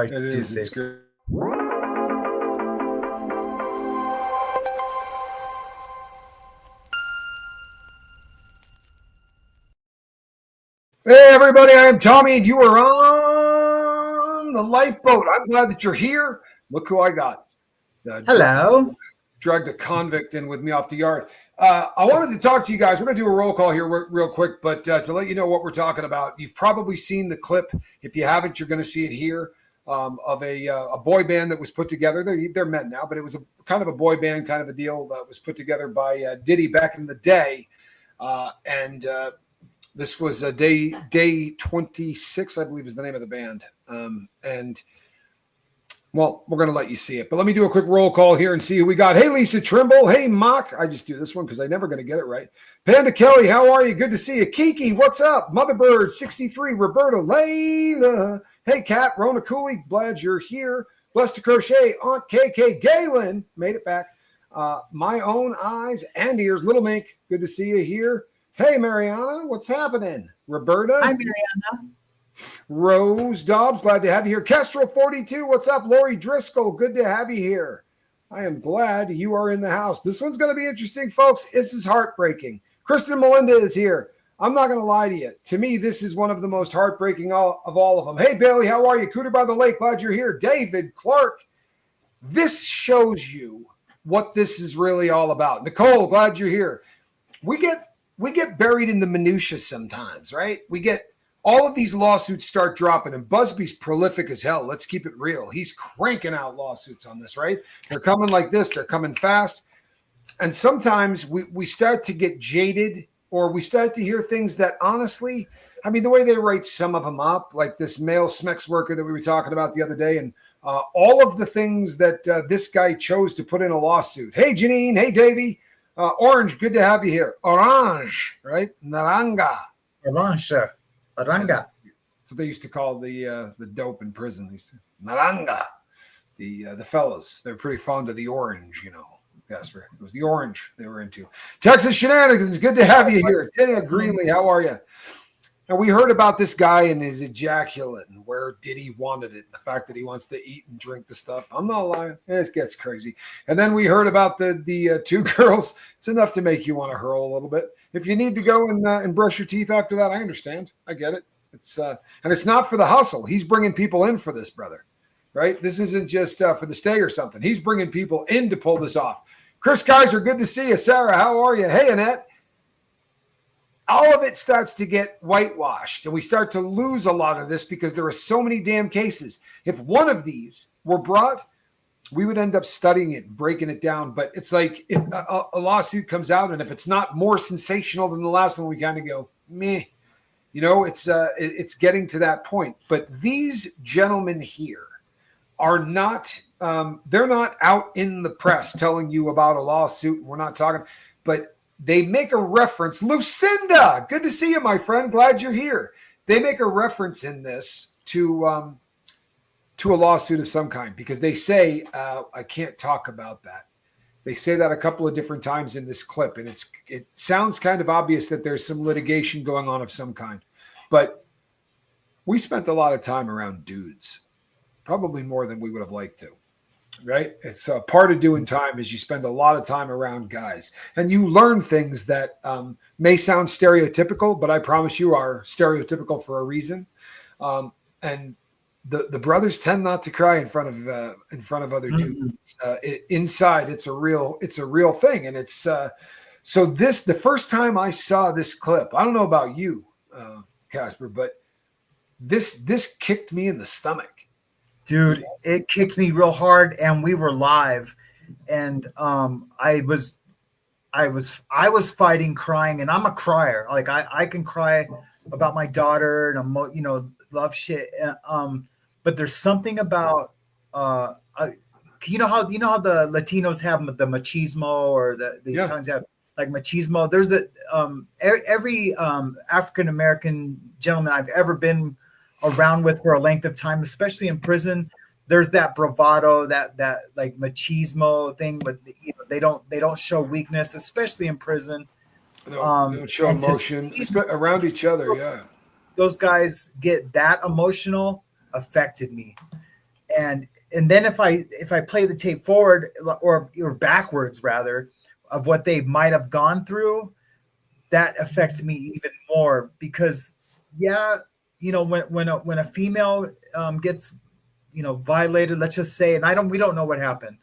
It is. It's good. Hey, everybody. I am Tommy, and you are on the lifeboat. I'm glad that you're here. Look who I got. Hello. Dragged a convict in with me off the yard. I wanted to talk to you guys. We're going to do a roll call here real quick, but to let you know what we're talking about, you've probably seen the clip. If you haven't, you're going to see it here. Of a boy band that was put together. They're men now, but it was a kind of a boy band kind of a deal that was put together by Diddy back in the day. This was a day 26, I believe is the name of the band. Well, we're going to let you see it, but let me do a quick roll call here and see who we got. Hey, Lisa Trimble. Hey, Mock. I just do this one because I'm never going to get it right. Panda Kelly, how are you? Good to see you. Kiki, what's up? Motherbird 63, Roberta, Layla. Hey, Kat, Rona Cooley, glad you're here. Blessed to Crochet, Aunt KK, Galen, made it back. My Own Eyes and Ears, Little Mink, good to see you here. Hey, Mariana, what's happening? Roberta. Hi, Mariana. Rose Dobbs, glad to have you here. Kestrel 42, what's up? Lori Driscoll, good to have you here. I am glad you are in the house. This one's going to be interesting, folks. This is heartbreaking. Kristen Melinda is here. I'm not going to lie to you. To me, this is one of the most heartbreaking of all of them. Hey, Bailey, how are you? Cooter by the Lake, glad you're here. David Clark. This shows you what this is really all about. Nicole, glad you're here. We get buried in the minutia sometimes, right? We get all of these lawsuits start dropping, and Busby's prolific as hell. Let's keep it real. He's cranking out lawsuits on this, right? They're coming like this. They're coming fast. And sometimes we start to get jaded, or we start to hear things that honestly, I mean, the way they write some of them up, like this male Smex worker that we were talking about the other day, and all of the things that this guy chose to put in a lawsuit. Hey, Janine. Hey, Davey. Orange, good to have you here. Orange, right? Naranga. Orange. Naranga. So they used to call the dope in prison. They said naranga. The fellas, they're pretty fond of the orange, you know. Casper, it was the orange they were into. Texas Shenanigans, good to have you here. Tina Greenlee, how are you? Now, we heard about this guy and his ejaculate and where Diddy wanted it, and the fact that he wants to eat and drink the stuff. I'm not lying. It gets crazy. And then we heard about the two girls. It's enough to make you want to hurl a little bit. If you need to go and brush your teeth after that, I understand. I get it. It's and it's not for the hustle. He's bringing people in for this, brother. Right? This isn't just for the stay or something. He's bringing people in to pull this off. Chris Kaiser, good to see you. Sarah, how are you? Hey, Annette. All of it starts to get whitewashed, and we start to lose a lot of this because there are so many damn cases. If one of these were brought, we would end up studying it and breaking it down. But it's like if a lawsuit comes out, and if it's not more sensational than the last one, we kind of go, meh. You know, it's getting to that point. But these gentlemen here are not, they're not out in the press telling you about a lawsuit. We're not talking, but they make a reference. Lucinda, good to see you, my friend. Glad you're here. They make a reference in this to a lawsuit of some kind because they say, I can't talk about that. They say that a couple of different times in this clip, and it sounds kind of obvious that there's some litigation going on of some kind. But we spent a lot of time around dudes, probably more than we would have liked to. Right? It's a part of doing time is you spend a lot of time around guys and you learn things that may sound stereotypical, but I promise you are stereotypical for a reason. And the brothers tend not to cry in front of other dudes. Inside, it's a real thing. And it's so the first time I saw this clip, I don't know about you, Casper, but this kicked me in the stomach. Dude, it kicked me real hard, and we were live, and I was fighting crying, and I'm a crier. Like I can cry about my daughter and love shit. But there's something about you know how the Latinos have the machismo, or the Italians have like machismo. There's every African American gentleman I've ever been around with for a length of time, especially in prison, there's that bravado, that like machismo thing, but they don't show weakness, especially in prison. They don't show emotion around each other. Yeah, those guys get that emotional affected me, and then if I play the tape forward or backwards rather of what they might have gone through, that affects me even more because when a female gets violated, let's just say, and we don't know what happened,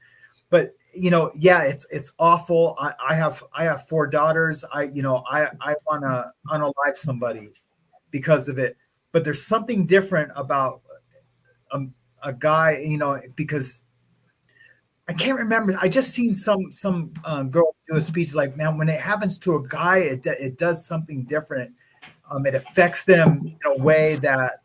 but it's awful. I have 4 daughters. I want to unalive somebody because of it, but there's something different about a guy, because I can't remember. I just seen some girl do a speech like, man, when it happens to a guy, it does something different. It affects them in a way that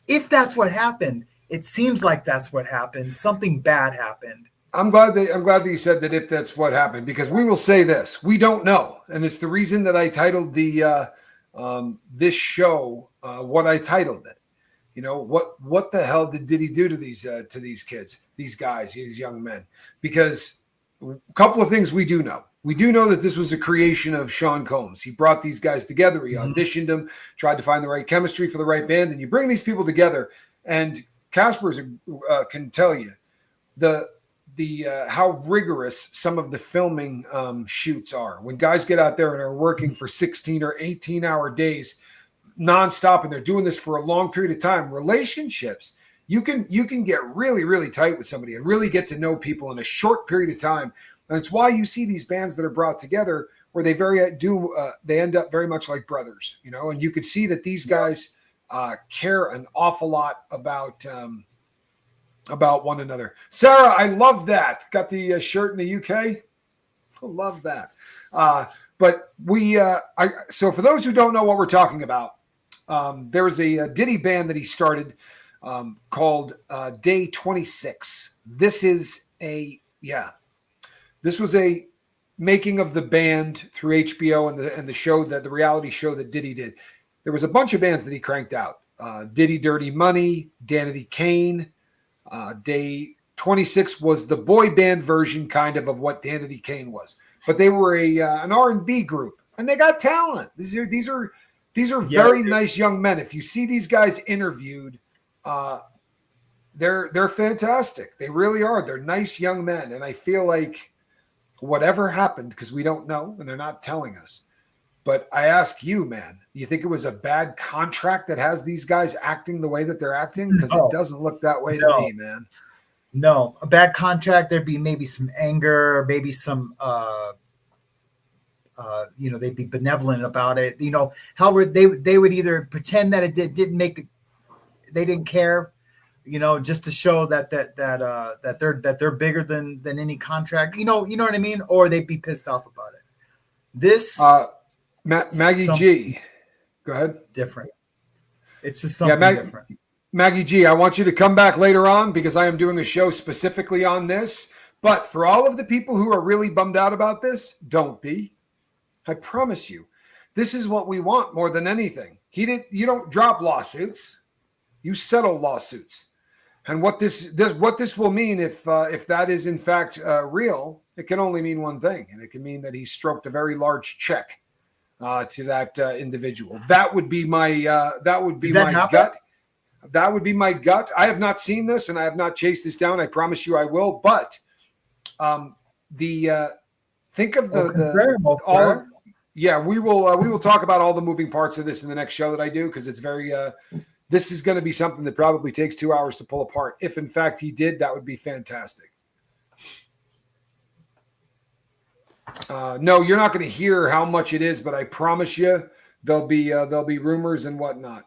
if that's what happened, it seems like that's what happened. Something bad happened. I'm glad that you said that if that's what happened, because we will say this, we don't know. And it's the reason that I titled this show what I titled it. What the hell did Diddy do to these kids, these guys, these young men? Because a couple of things we do know. We do know that this was a creation of Sean Combs. He brought these guys together. He auditioned them, tried to find the right chemistry for the right band. And you bring these people together, and Casper can tell you the how rigorous some of the filming shoots are. When guys get out there and are working for 16 or 18-hour days nonstop, and they're doing this for a long period of time, relationships, you can get really, really tight with somebody and really get to know people in a short period of time. And it's why you see these bands that are brought together where they end up very much like brothers, and you could see that these guys care an awful lot about one another. Sarah, I love that. Got the shirt in the UK. I love that. But so for those who don't know what we're talking about, there was a Diddy band that he started called Day 26. This was a making of the band through HBO and the show, that the reality show that Diddy did. There was a bunch of bands that he cranked out. Diddy Dirty Money, Danity Kane. Day 26 was the boy band version kind of what Danity Kane was. But they were an R&B group, and they got talent. These are very nice young men. If you see these guys interviewed, they're fantastic. They really are. They're nice young men, and I feel like whatever happened, because we don't know, and they're not telling us. But I ask you, man, you think it was a bad contract that has these guys acting the way that they're acting? Because it doesn't look that way to me, man. No, a bad contract. There'd be maybe some anger, maybe some, they'd be benevolent about it. How would they would either pretend that it didn't make, they didn't care, just to show that they're bigger than any contract. You know what I mean? Or they'd be pissed off about it. This Maggie G, go ahead. Different. It's just something different. Maggie G, I want you to come back later on because I am doing a show specifically on this. But for all of the people who are really bummed out about this, don't be. I promise you, this is what we want more than anything. You don't drop lawsuits, you settle lawsuits. And what this will mean if that is in fact real, it can only mean one thing, and it can mean that he stroked a very large check to that individual. That would be my gut. That would be my gut. I have not seen this, and I have not chased this down. I promise you I will. But think of we will talk about all the moving parts of this in the next show that I do, because it's very this is going to be something that probably takes 2 hours to pull apart. If in fact he did, that would be fantastic. No, you're not going to hear how much it is, but I promise you there'll be rumors and whatnot.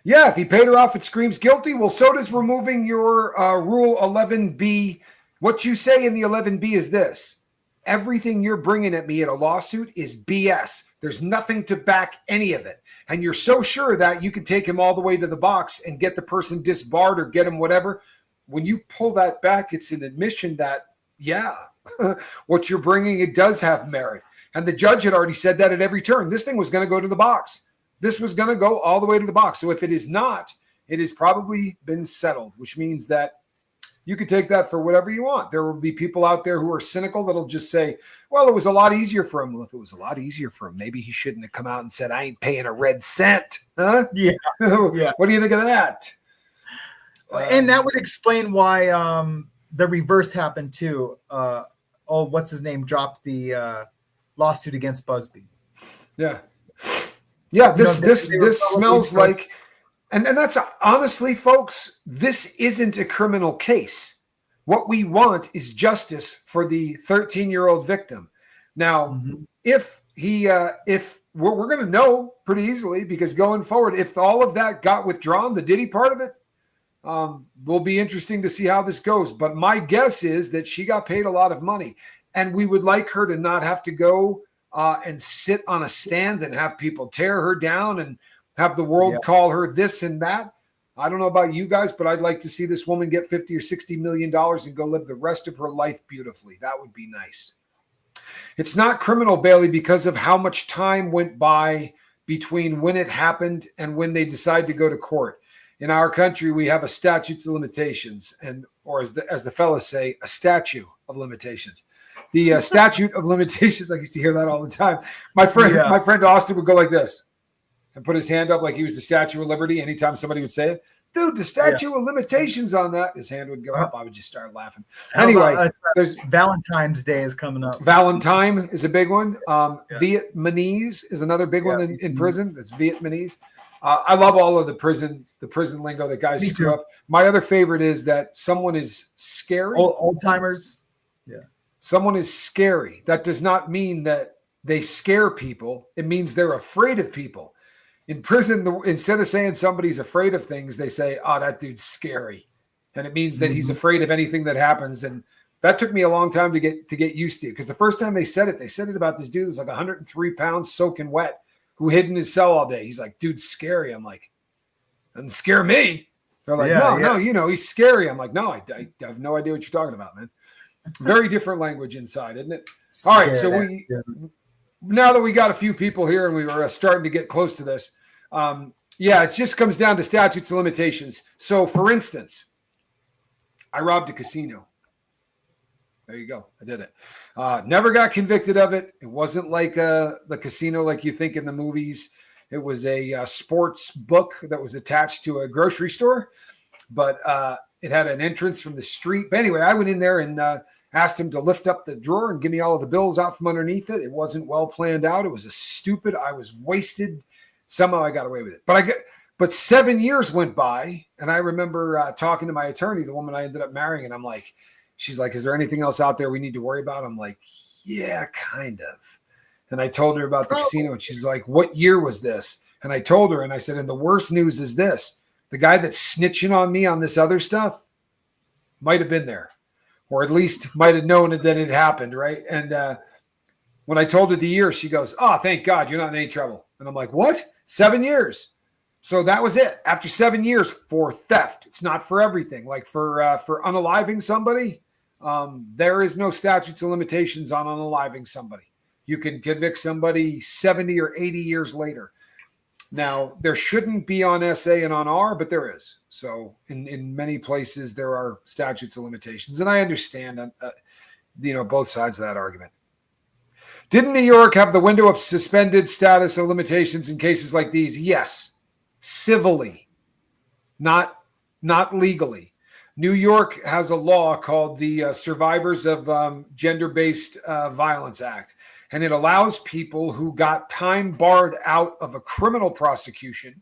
Yeah, if he paid her off, it screams guilty. Well, so does removing your Rule 11B. What you say in the 11B is this: everything you're bringing at me in a lawsuit is BS. There's nothing to back any of it. And you're so sure that you can take him all the way to the box and get the person disbarred or get him whatever. When you pull that back, it's an admission that, what you're bringing, it does have merit. And the judge had already said that at every turn. This thing was going to go to the box. This was going to go all the way to the box. So if it is not, it has probably been settled, which means that you could take that for whatever you want. There will be people out there who are cynical that'll just say, well, it was a lot easier for him. Well, if it was a lot easier for him, maybe he shouldn't have come out and said, I ain't paying a red cent. Huh? Yeah. What do you think of that? And that would explain why the reverse happened too. What's his name dropped the lawsuit against Busby. Yeah. Yeah, You know, this smells like, and that's honestly, folks, this isn't a criminal case. What we want is justice for the 13-year-old victim. Now, if we're going to know pretty easily, because going forward, if all of that got withdrawn, the Diddy part of it, will be interesting to see how this goes. But my guess is that she got paid a lot of money, and we would like her to not have to go and sit on a stand and have people tear her down and have the world call her this and that. I don't know about you guys, but I'd like to see this woman get $50 or $60 million and go live the rest of her life beautifully. That would be nice. It's not criminal, Bailey, because of how much time went by between when it happened and when they decide to go to court. In our country, we have a statute of limitations, or as the fellas say, a statue of limitations. The statute of limitations, I used to hear that all the time. My friend Austin would go like this and put his hand up like he was the Statue of Liberty anytime somebody would say it. Dude, the statute of limitations on that. His hand would go up. I would just start laughing. Anyway, there's Valentine's Day is coming up. Valentine is a big one. Vietnamese is another big one in prison. That's Vietnamese. I love all of the prison lingo that guys screw up. My other favorite is that someone is scary. Old timers. Yeah. Someone is scary. That does not mean that they scare people. It means they're afraid of people. In prison, instead of saying somebody's afraid of things, they say, "Oh, that dude's scary," and it means that he's afraid of anything that happens. And that took me a long time to get used to, because the first time they said it about this dude who was like 103 pounds, soaking wet, who hid in his cell all day. He's like, "Dude's scary." I'm like, "Doesn't scare me." They're like, "No, you know, he's scary." I'm like, "No, I have no idea what you're talking about, man." Very different language inside, isn't it? All right, so now that we got a few people here and we were starting to get close to this, it just comes down to statutes of limitations. So, for instance, I robbed a casino. There you go. I did it. Never got convicted of it. It wasn't like the casino like you think in the movies. It was a sports book that was attached to a grocery store, but it had an entrance from the street. But anyway, I went in there and asked him to lift up the drawer and give me all of the bills out from underneath it. It wasn't well planned out. It was I was wasted. Somehow I got away with it. But 7 years went by, and I remember talking to my attorney, the woman I ended up marrying, and she's like, "Is there anything else out there we need to worry about?" I'm like, "Yeah, kind of." And I told her about the casino, and she's like, "What year was this?" And I told her, and I said, "And the worst news is this: the guy that's snitching on me on this other stuff might have been there, or at least might have known that it happened, right?" And when I told her the year, she goes, "Oh, thank God, you're not in any trouble." And I'm like, "What? 7 years?" So that was it. After 7 years for theft. It's not for everything. Like for unaliving somebody, there is no statutes of limitations on unaliving somebody. You can convict somebody 70 or 80 years later. Now, there shouldn't be on SA and on R, but there is. So in many places, there are statutes of limitations. And I understand, both sides of that argument. Didn't New York have the window of suspended status of limitations in cases like these? Yes. Civilly, not legally. New York has a law called the Survivors of Gender-Based Violence Act, and it allows people who got time barred out of a criminal prosecution.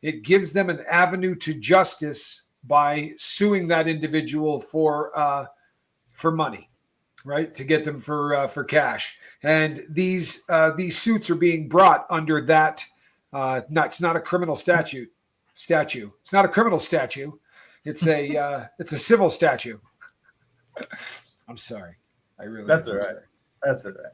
It gives them an avenue to justice by suing that individual for money, right? To get them for cash. And these suits are being brought under that. It's not a criminal statute. It's not a criminal statute. It's a civil statute. I'm sorry. That's all right. That's all right.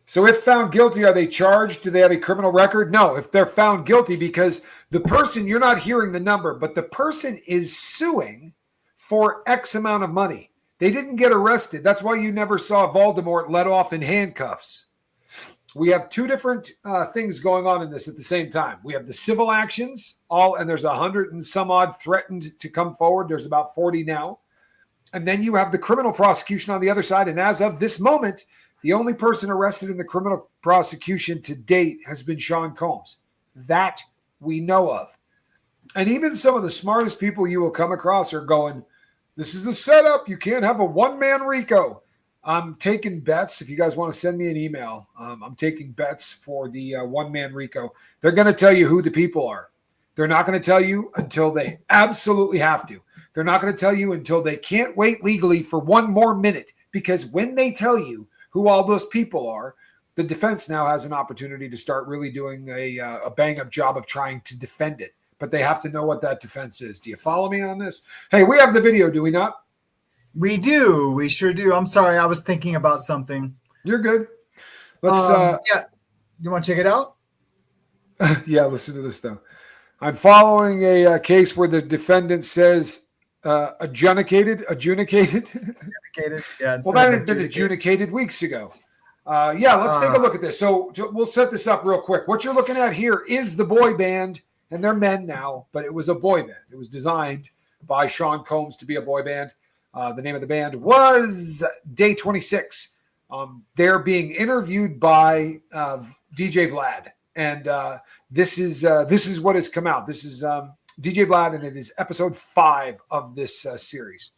So if found guilty, are they charged? Do they have a criminal record? No. If they're found guilty, because the person, you're not hearing the number, but the person is suing for X amount of money. They didn't get arrested. That's why you never saw Voldemort let off in handcuffs. We have two different things going on in this at the same time. We have the civil actions, and there's 100 and some odd threatened to come forward. There's about 40 now. And then you have the criminal prosecution on the other side. And as of this moment, the only person arrested in the criminal prosecution to date has been Sean Combs. That we know of. And even some of the smartest people you will come across are going, this is a setup. You can't have a one-man Rico. I'm taking bets. If you guys want to send me an email, I'm taking bets for the one-man Rico. They're going to tell you who the people are. They're not going to tell you until they absolutely have to. They're not going to tell you until they can't wait legally for one more minute, because when they tell you who all those people are, the defense now has an opportunity to start really doing a bang-up job of trying to defend it. But they have to know what that defense is. Do you follow me on this? Hey, we have the video, do we not? We do. We sure do. I'm sorry. I was thinking about something. You're good. Let's. Yeah. You want to check it out? Yeah, listen to this, though. I'm following a case where the defendant says adjudicated. Adjudicated. Yeah. Well, that had been adjudicated weeks ago. Yeah, let's take a look at this. So we'll set this up real quick. What you're looking at here is the boy band, and they're men now, but it was a boy band. It was designed by Sean Combs to be a boy band. The name of the band was Day 26. They're being interviewed by DJ Vlad, and this is what has come out. This is DJ Vlad, and it is episode 5 of this series.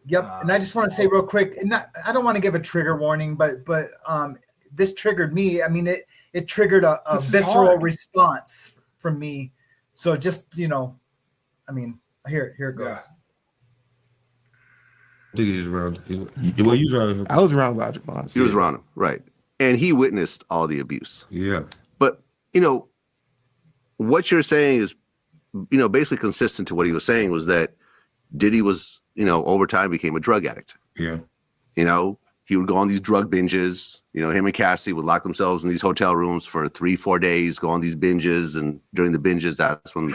Yep. And I just want to say real quick, and I don't want to give a trigger warning, but this triggered me. I mean, it triggered a visceral response from me. So just, I mean, here it goes. Yeah. I think he was around. I was around Roger Bonds. He was around him, right? And he witnessed all the abuse. Yeah. But what you're saying is, basically consistent to what he was saying was that Diddy was, over time became a drug addict. Yeah. He would go on these drug binges. Him and Cassie would lock themselves in these hotel rooms for 3-4 days, go on these binges, and during the binges, that's when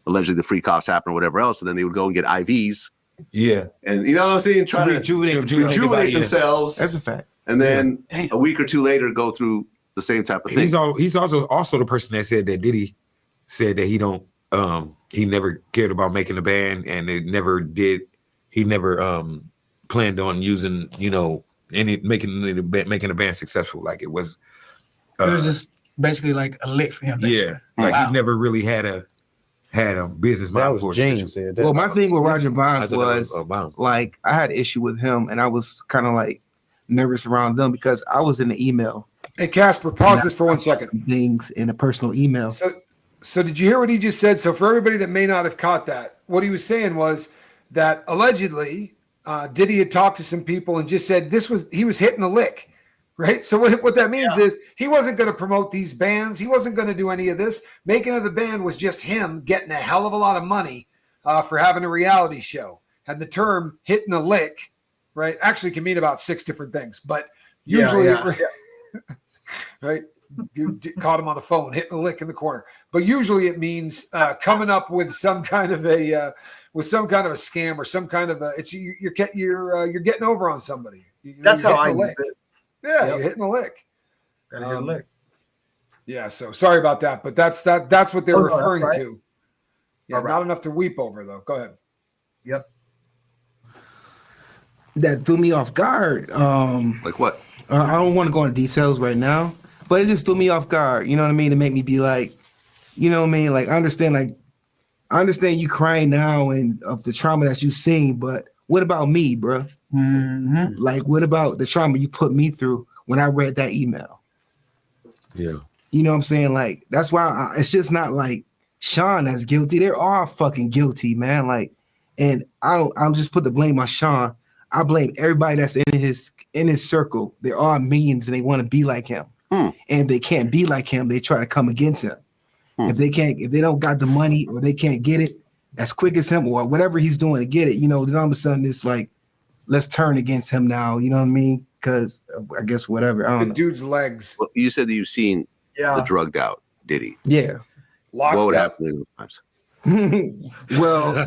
allegedly the free coughs happen or whatever else. And then they would go and get IVs. Yeah. And you know what I'm saying? Try to rejuvenate themselves. That's a fact. And then a week or two later, go through the same type of thing. He's also the person that said that Diddy said that he never cared about making a band, and he never planned on using, making a band successful. Like it was just basically like a lick for him. Yeah. Like he never really had a business mind. That was James said that. Well, my thing with Roger Bonds was Obama. like I had an issue with him, and I was kind of like nervous around them because I was in the email. Hey, Casper, pause this for 1 second. Things in a personal email. So did you hear what he just said? So for everybody that may not have caught that, what he was saying was that allegedly Diddy had talked to some people and just said he was hitting a lick. Right. So what that means is he wasn't going to promote these bands. He wasn't going to do any of this. Making of the band was just him getting a hell of a lot of money for having a reality show. And the term hitting a lick, right, actually can mean about 6 different things. But usually, right, dude caught him on the phone, hitting a lick in the corner. But usually it means coming up with some kind of a scam or some kind of you're getting over on somebody. That's how I use it. Yeah, You're hitting a lick. Gotta hit a lick. Yeah, so sorry about that, but that's what they're referring to. Yeah, right. Not enough to weep over, though. Go ahead. Yep. That threw me off guard. Like what? I don't want to go into details right now, but it just threw me off guard. You know what I mean? To make me be like, you know what I mean? Like I understand you crying now and of the trauma that you've seen, but what about me, bro? Mm-hmm. Like, what about the trauma you put me through when I read that email? Yeah. You know what I'm saying? Like, that's why it's just not like Sean that's guilty. They're all fucking guilty, man. Like, and I don't just put the blame on Sean. I blame everybody that's in his circle. They're all millions and they want to be like him. And if they can't be like him, they try to come against him. If they don't got the money or they can't get it as quick as him or whatever he's doing to get it, then all of a sudden it's like, let's turn against him now. You know what I mean? Because I guess whatever. I don't know. Dude's legs. Well, you said that you've seen the drugged out Diddy. Yeah. Locked what would up. happen in those times? Well,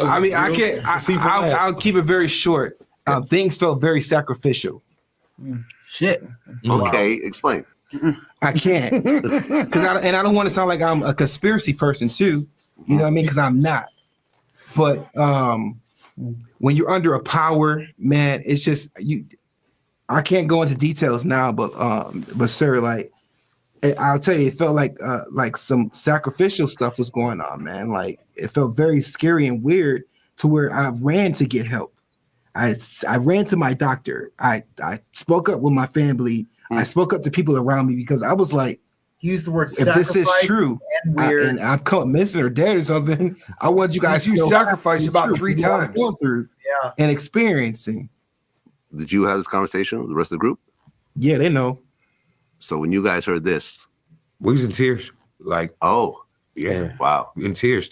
I mean, I can't. I'll keep it very short. Things felt very sacrificial. Shit. Okay, explain. I can't because I don't want to sound like I'm a conspiracy person too. You know what I mean? Because I'm not. But when you're under a power, man, it's just you. I can't go into details now, but sir, like I'll tell you, it felt like some sacrificial stuff was going on, man. Like it felt very scary and weird to where I ran to get help. I ran to my doctor. I spoke up with my family. I spoke up to people around me because I was like, He used the word if this is true and weird. and I'm caught missing or dead or something, I want you guys to You know sacrificed about true, 3 what I'm times. going through Yeah. and experiencing. Did you have this conversation with the rest of the group? Yeah, they know. So when you guys heard this, We was in tears. Like, oh, yeah, wow. in tears.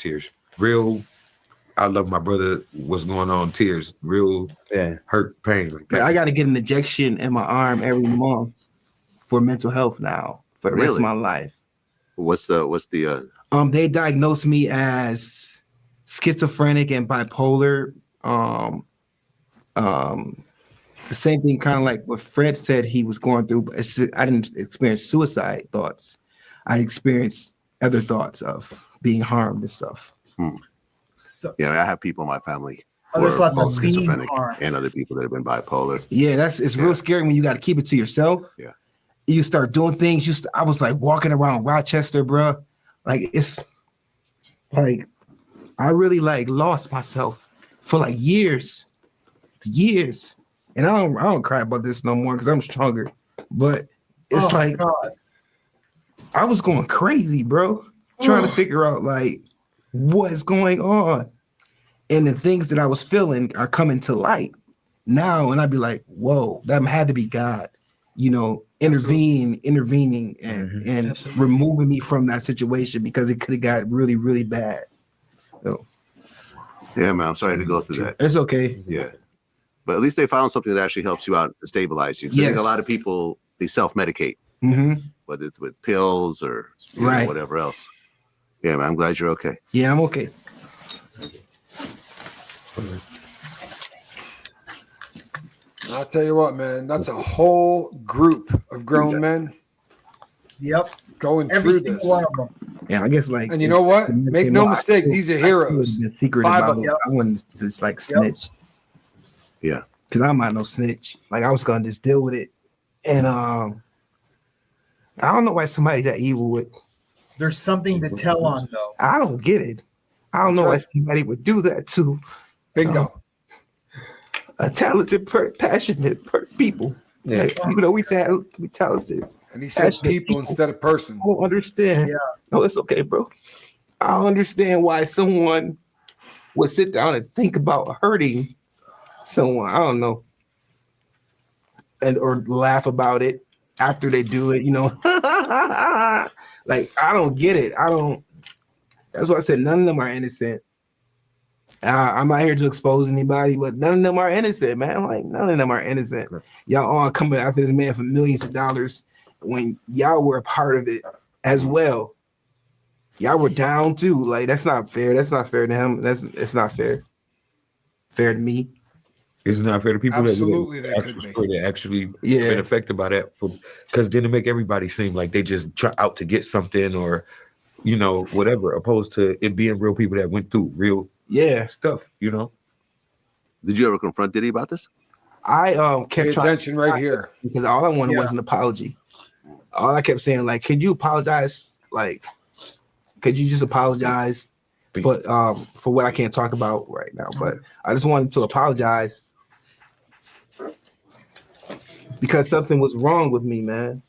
Real, I love my brother. What's going on? Tears. Real hurt, pain. Like But that. I got to get an injection in my arm every month for mental health now for the rest of Really? my life. What's the They diagnosed me as schizophrenic and bipolar. The same thing, kind of like what Fred said he was going through. But it's just, I didn't experience suicide thoughts. I experienced other thoughts of being harmed and stuff. So, I have people in my family other who are thoughts both of being schizophrenic harmed. and other people that have been bipolar. Yeah, it's real scary when you got to keep it to yourself. Yeah. You start doing things. I was like walking around Rochester, bro. Like it's like I really like lost myself for like years. And I don't cry about this no more because I'm stronger. But it's like God. I was going crazy, bro, trying to figure out like what's going on. And the things that I was feeling are coming to light now. And I'd be like, whoa, that had to be God, intervening and Absolutely. removing me from that situation because it could have got really, really bad. So Yeah, man. I'm sorry to go through that. it's okay. Yeah. But at least they found something that actually helps you out to stabilize you. 'Cause I think Yes. a lot of people, they self-medicate, Mm-hmm. whether it's with pills or Right. whatever else. Yeah, man. I'm glad you're okay. Yeah, I'm okay. I'll tell you what, man, that's a whole group of grown men Yep. going Every through single this. one of them. Yeah, I guess like. And you know what? Make no mistake, these are heroes. The secret 5 about of it. them. I wouldn't just like snitch. Yeah. Cause I'm not no snitch. Like I was gonna just deal with it. And I don't know why somebody that evil would. There's something to tell on though. I don't get it. I don't That's know why right. somebody would do that to Bingo. a talented, passionate people. Yeah. Like, we talented. And he said passionate people instead of person. I don't understand. Yeah. No, it's okay, bro. I don't understand why someone would sit down and think about hurting someone. I don't know. And or laugh about it after they do it, Like, I don't get it. That's why I said none of them are innocent. I'm not here to expose anybody, but none of them are innocent, man. Like, none of them are innocent. Y'all all coming after this man for millions of dollars when y'all were a part of it as well. Y'all were down too. Like, that's not fair. That's not fair to him. It's not fair. Fair to me. It's not fair to people Absolutely, that they actual could be. story that actually Yeah. been affected by that. Because then it make everybody seem like they just try out to get something or, whatever, opposed to it being real people that went through real Yeah. stuff, Did you ever confront Diddy about this? I Pay kept trying attention right here. because all I wanted Yeah. was an apology. All I kept saying, like, could you apologize? Like, could you just apologize for what I can't talk about right now? But I just wanted to apologize because something was wrong with me, man.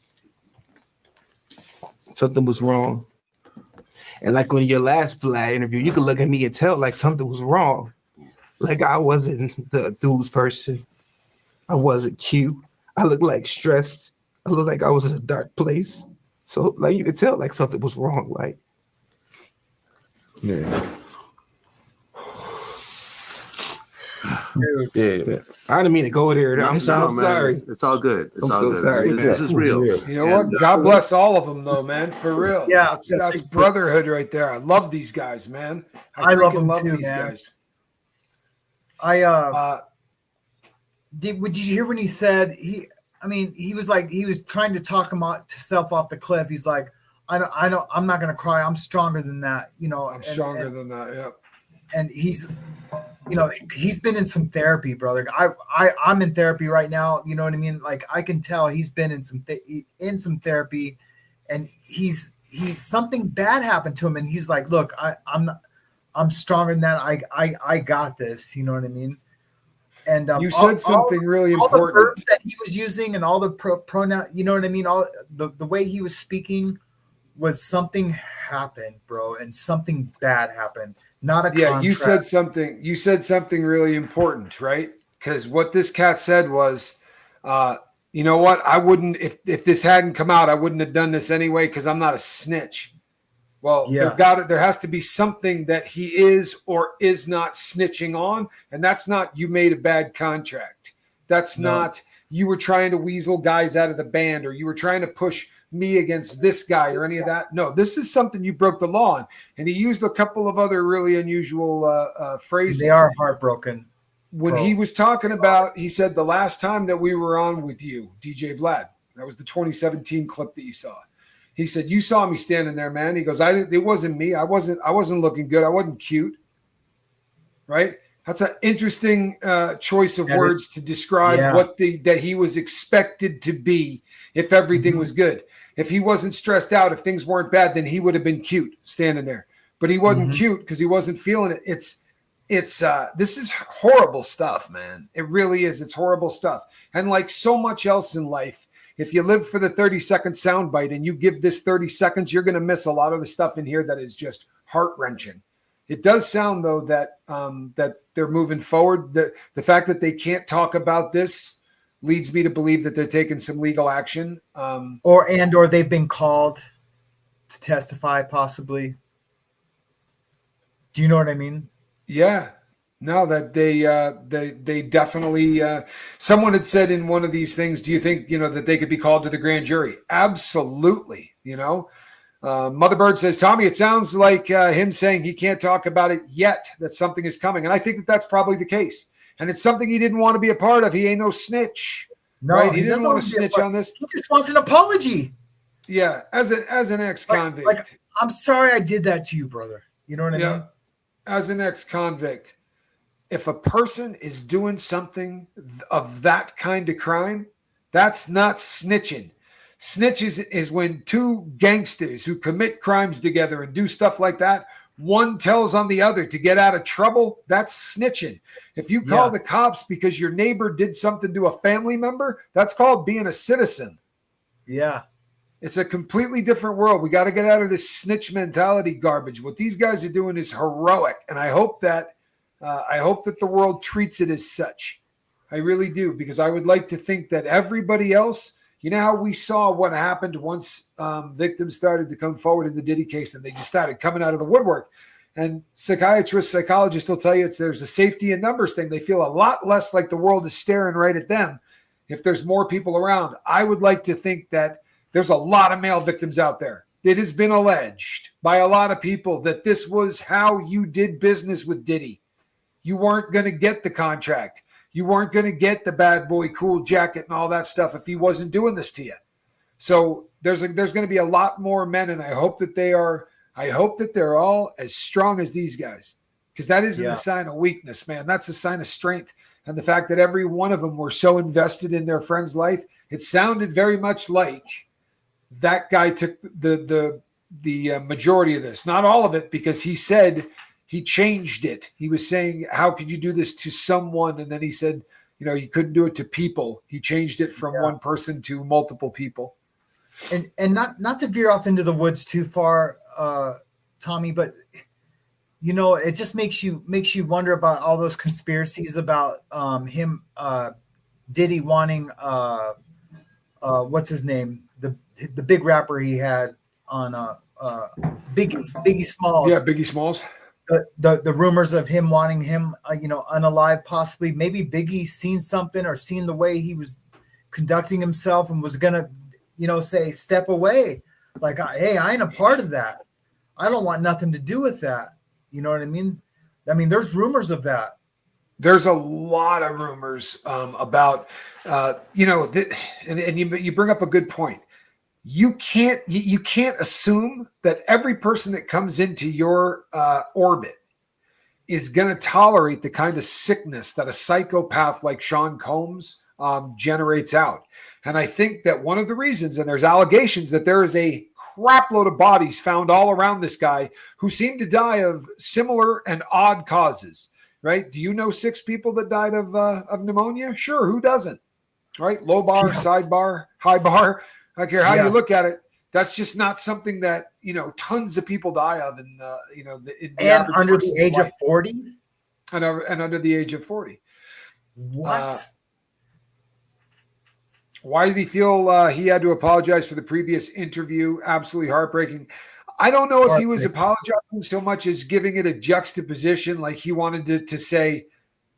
Something was wrong. And like when your last Vlad interview, you could look at me and tell like something was wrong. Like I wasn't the enthused person. I wasn't cute. I looked like stressed. I looked like I was in a dark place. So like you could tell like something was wrong. Like Yeah. yeah. I didn't mean to go there. I'm so No, man, sorry. It's all good. It's I'm all so good. sorry, This man. is real. You know what? God bless all of them, though, man. For real. Yeah, that's brotherhood right there. I love these guys, man. I love freaking them too, these man. guys. Did you hear when he said he was like he was trying to talk himself off the cliff. He's like, I'm not gonna cry. I'm stronger than that. I'm stronger than that. Yep. And he's been in some therapy, brother. I'm in therapy right now. You know what I mean? Like I can tell he's been in some therapy, and he's something bad happened to him, and he's like, look, I'm stronger than that. I got this. You know what I mean? And you said something really all the important. verbs that he was using and all the pronoun, you know what I mean? All the way he was speaking was something happened, bro, and something bad happened. Not a Yeah, contract. you said something really important, right? Because what this cat said was, you know what? I wouldn't if this hadn't come out, I wouldn't have done this anyway because I'm not a snitch. Well, Yeah. there has to be something that he is or is not snitching on, and that's not you made a bad contract. That's No. not you were trying to weasel guys out of the band, or you were trying to push me against this guy, or any of that. No, this is something you broke the law on. And he used a couple of other really unusual phrases. They are heartbroken. When he was talking about, he said the last time that we were on with you, DJ Vlad, that was the 2017 clip that you saw. He said, you saw me standing there, man. He goes, it wasn't me. I wasn't looking good. I wasn't cute. Right. That's an interesting choice of words to describe that he was expected to be if everything was good. If he wasn't stressed out, if things weren't bad, then he would have been cute standing there. But he wasn't cute because he wasn't feeling it. This is horrible stuff, man. It really is. It's horrible stuff. And like so much else in life, if you live for the 30-second soundbite and you give this 30 seconds, you're going to miss a lot of the stuff in here that is just heart-wrenching. It does sound, though, that that they're moving forward. The fact that they can't talk about this leads me to believe that they're taking some legal action. Or they've been called to testify, possibly. Do you know what I mean? Yeah. No, that they definitely. Someone had said in one of these things, do you think that they could be called to the grand jury? Absolutely. Motherbird says, Tommy, it sounds like him saying he can't talk about it yet, that something is coming. And I think that that's probably the case. And it's something he didn't want to be a part of. He ain't no snitch. No, right? He didn't want to snitch on this. He just wants an apology. Yeah, as an ex-convict. Like, I'm sorry I did that to you, brother. You know what I mean? As an ex-convict, if a person is doing something of that kind of crime, that's not snitching. Snitches is when two gangsters who commit crimes together and do stuff like that, one tells on the other to get out of trouble. That's snitching. If you call the cops because your neighbor did something to a family member, that's called being a citizen. Yeah. It's a completely different world. We got to get out of this snitch mentality garbage. What these guys are doing is heroic, and I hope that the world treats it as such. I really do, because I would like to think that everybody else. You know how we saw what happened once victims started to come forward in the Diddy case, and they just started coming out of the woodwork. And psychiatrists, psychologists will tell you there's a safety in numbers thing. They feel a lot less like the world is staring right at them if there's more people around. I would like to think that there's a lot of male victims out there. It has been alleged by a lot of people that this was how you did business with Diddy. You weren't going to get the contract. You weren't going to get the bad boy cool jacket and all that stuff if he wasn't doing this to you. So there's going to be a lot more men, and I hope that they're all as strong as these guys, because that isn't a sign of weakness, man. That's a sign of strength. And the fact that every one of them were so invested in their friend's life, it sounded very much like that guy took the majority of this, not all of it, because he said he changed it. He was saying, how could you do this to someone? And then he said, you couldn't do it to people. He changed it from one person to multiple people. And not to veer off into the woods too far, Tommy, but it just makes you wonder about all those conspiracies about him, Diddy wanting what's his name, the big rapper he had on Biggie Smalls. Yeah, Biggie Smalls. The rumors of him wanting him, unalive, possibly. Maybe Biggie seen something or seen the way he was conducting himself and was gonna, say step away. Like, hey, I ain't a part of that. I don't want nothing to do with that. You know what I mean? There's rumors of that. There's a lot of rumors about, and you bring up a good point. You can't assume that every person that comes into your orbit is going to tolerate the kind of sickness that a psychopath like Sean Combs generates out. And I think that one of the reasons, and there's allegations that there is a crap load of bodies found all around this guy who seemed to die of similar and odd causes, right? Do you know 6 people that died of pneumonia? Sure, who doesn't, right? Low bar, side bar, high bar. I don't care how you look at it. That's just not something that, tons of people die of in the, in the And average under the person's age life. of 40? And under the age of 40. What? Why did he feel he had to apologize for the previous interview? Absolutely heartbreaking. I don't know if he was apologizing so much as giving it a juxtaposition, like he wanted to say,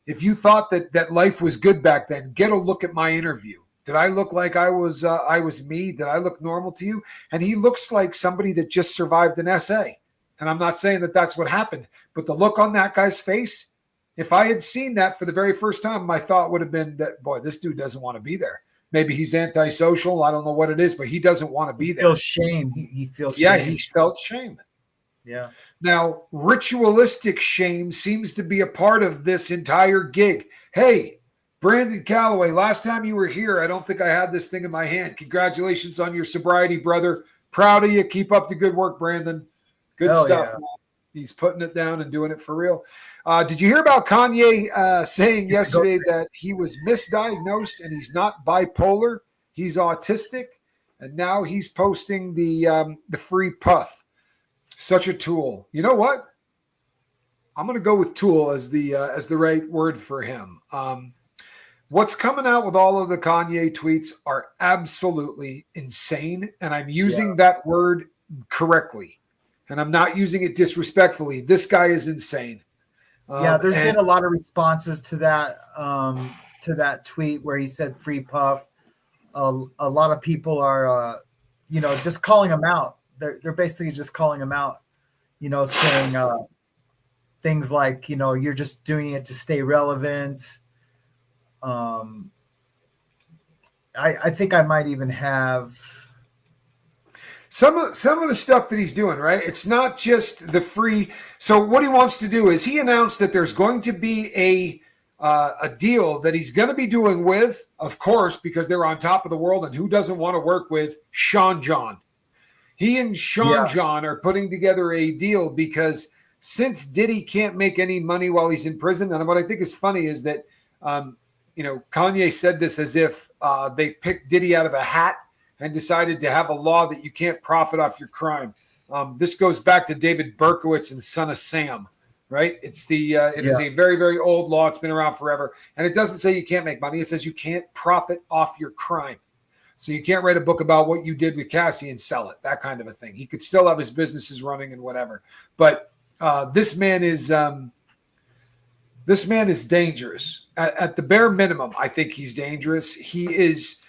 if you thought that life was good back then, get a look at my interview. Did I look like I was me? Did I look normal to you? And he looks like somebody that just survived an SA. And I'm not saying that that's what happened, but the look on that guy's face, if I had seen that for the very first time, my thought would have been that, boy, this dude doesn't want to be there. Maybe he's antisocial. I don't know what it is, but he doesn't want to be there. He feels shame. He feels shame. Yeah, he felt shame. Yeah. Now, ritualistic shame seems to be a part of this entire gig. Hey, Brandon Calloway, last time you were here, I don't think I had this thing in my hand. Congratulations on your sobriety, brother. Proud of you. Keep up the good work, Brandon. Good stuff. Yeah. Man. He's putting it down and doing it for real. Did you hear about Kanye saying yesterday that he was misdiagnosed and he's not bipolar? He's autistic. And now he's posting the free puff. Such a tool. You know what? I'm going to go with tool as the right word for him. What's coming out with all of the Kanye tweets are absolutely insane. And I'm using that word correctly. And I'm not using it disrespectfully. This guy is insane. There's been a lot of responses to that tweet where he said free puff. A lot of people are, just calling him out. They're basically just calling him out, saying things like, you're just doing it to stay relevant. I think I might even have some of the stuff that he's doing, right? It's not just the free. So what he wants to do is he announced that there's going to be a deal that he's going to be doing with, of course, because they're on top of the world, and who doesn't want to work with Sean John? He and Sean John are putting together a deal because since Diddy can't make any money while he's in prison, and what I think is funny is that Kanye said this as if they picked Diddy out of a hat and decided to have a law that you can't profit off your crime. This goes back to David Berkowitz and Son of Sam, right? It is a very, very old law. It's been around forever. And it doesn't say you can't make money. It says you can't profit off your crime. So you can't write a book about what you did with Cassie and sell it, that kind of a thing. He could still have his businesses running and whatever. But this man is dangerous. At the bare minimum, I think he's dangerous. He is.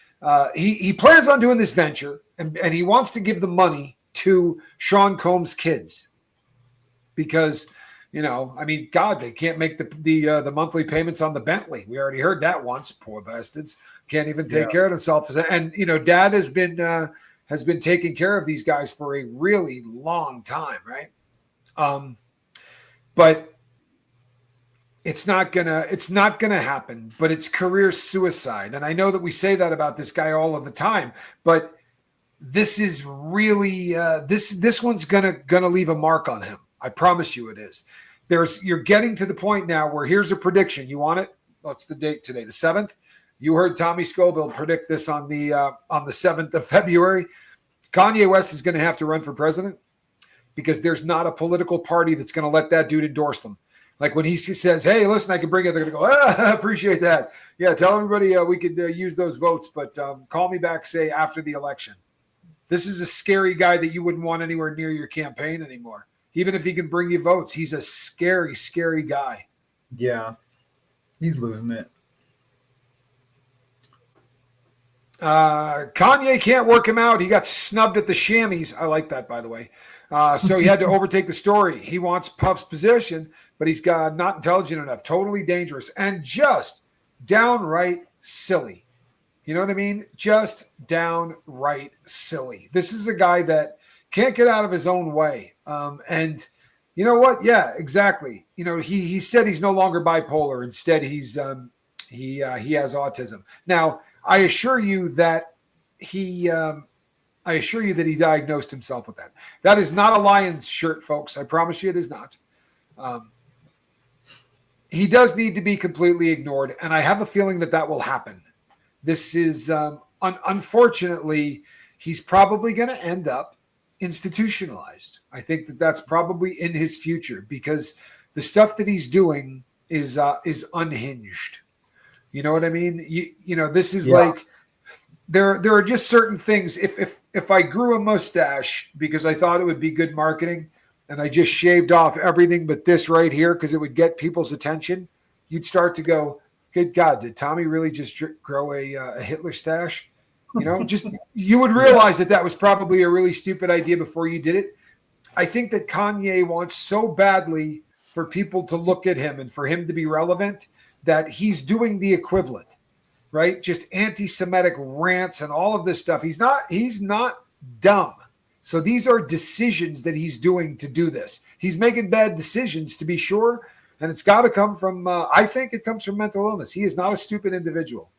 He plans on doing this venture, and he wants to give the money to Sean Combs' kids because, God, they can't make the monthly payments on the Bentley. We already heard that once. Poor bastards can't even take care of themselves. And Dad has been taking care of these guys for a really long time, right? But it's not gonna happen, but it's career suicide. And I know that we say that about this guy all of the time, but this is really this one's gonna leave a mark on him. I promise you it is. You're getting to the point now where here's a prediction. You want it? What's the date today? The 7th? You heard Tommy Scoville predict this on the 7th of February. Kanye West is going to have to run for president because there's not a political party that's going to let that dude endorse them. Like when he says, hey, listen, I can bring it, they're going to go, I appreciate that. Yeah, tell everybody we could use those votes, but call me back, say, after the election. This is a scary guy that you wouldn't want anywhere near your campaign anymore. Even if he can bring you votes, he's a scary, scary guy. Yeah, he's losing it. Kanye can't work him out. He got snubbed at the Shammies. I like that, by the way. So he had to overtake the story. He wants Puff's position, but he's not intelligent enough. Totally dangerous and just downright silly. You know what I mean? Just downright silly. This is a guy that can't get out of his own way. And you know what? Yeah, exactly. He said he's no longer bipolar. Instead, he has autism. Now, I assure you that he I assure you that he diagnosed himself with that. That is not a Lions shirt, folks. I promise you it is not. He does need to be completely ignored, and I have a feeling that will happen. This is, unfortunately, he's probably going to end up institutionalized. I think that that's probably in his future because the stuff that he's doing is unhinged. You know what I mean? You know, this is like there are just certain things. If I grew a mustache because I thought it would be good marketing, and I just shaved off everything but this right here because it would get people's attention, you'd start to go, good God, did Tommy really just grow a Hitler stash? You know, just you would realize that was probably a really stupid idea before you did it. I think that Kanye wants so badly for people to look at him and for him to be relevant that he's doing the equivalent, right? Just anti-Semitic rants and all of this stuff. He's not dumb. So these are decisions that he's doing to do this. He's making bad decisions, to be sure, and it's got to come from, I think it comes from mental illness. He is not a stupid individual.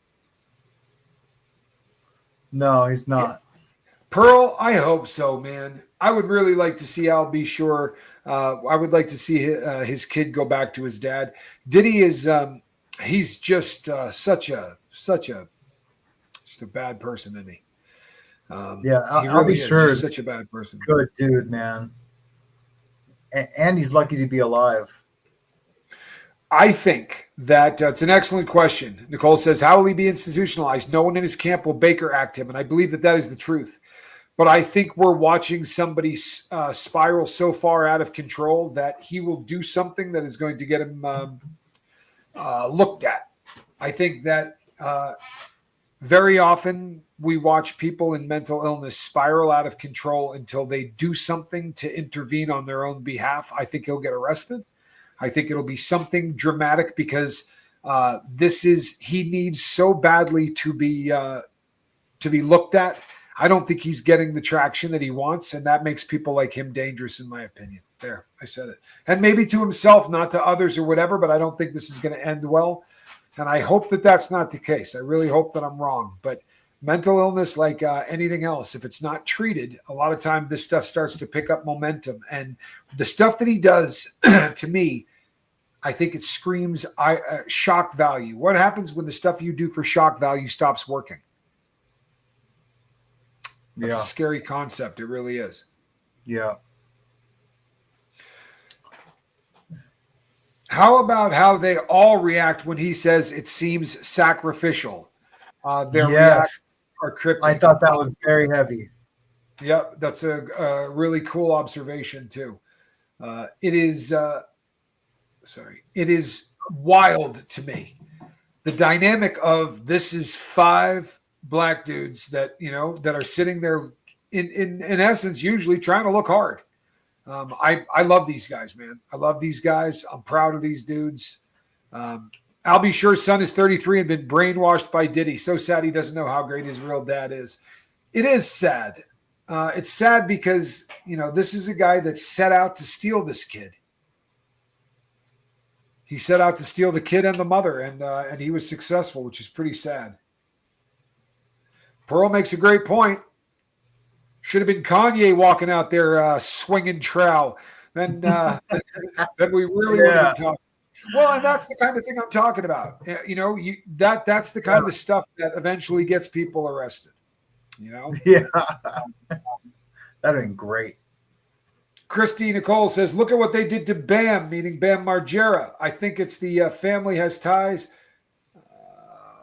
No, he's not. Pearl, I hope so, man. I would really like to see Al Be Sure. I would like to see his kid go back to his dad. Diddy is, he's just such a bad person, isn't he? I'll Be Sure. He's such a bad person. Good dude, man. And he's lucky to be alive. I think that it's an excellent question. Nicole says, how will he be institutionalized? No one in his camp will Baker Act him. And I believe that is the truth. But I think we're watching somebody spiral so far out of control that he will do something that is going to get him looked at. I think that very often we watch people in mental illness spiral out of control until they do something to intervene on their own behalf. I think he'll get arrested. I think it'll be something dramatic because he needs so badly to be looked at. I don't think he's getting the traction that he wants, and that makes people like him dangerous, in my opinion. There, I said it. And maybe to himself, not to others or whatever, but I don't think this is going to end well. And I hope that that's not the case. I really hope that I'm wrong. But mental illness, like anything else, if it's not treated, a lot of time this stuff starts to pick up momentum. And the stuff that he does, to me, I think it screams shock value. What happens when the stuff you do for shock value stops working? That's a scary concept. It really is. Yeah. How about how they all react when he says it seems sacrificial? Their reactions are cryptic. I thought that was very heavy. Yep, that's a really cool observation too. It is wild to me. The dynamic of this is 5 black dudes that are sitting there in essence usually trying to look hard. I love these guys, man. I love these guys. I'm proud of these dudes. I'll Be Sure's son is 33 and been brainwashed by Diddy. So sad he doesn't know how great his real dad is. It is sad. It's sad because, this is a guy that set out to steal this kid. He set out to steal the kid and the mother, and he was successful, which is pretty sad. Pearl makes a great point. Should have been Kanye walking out there swinging trowel. Then we really would have been talking. Well, and that's the kind of thing I'm talking about. That's the kind of stuff that eventually gets people arrested. Yeah, that'd have been great. Christy Nicole says, look at what they did to Bam, meaning Bam Margera. I think it's the family has ties.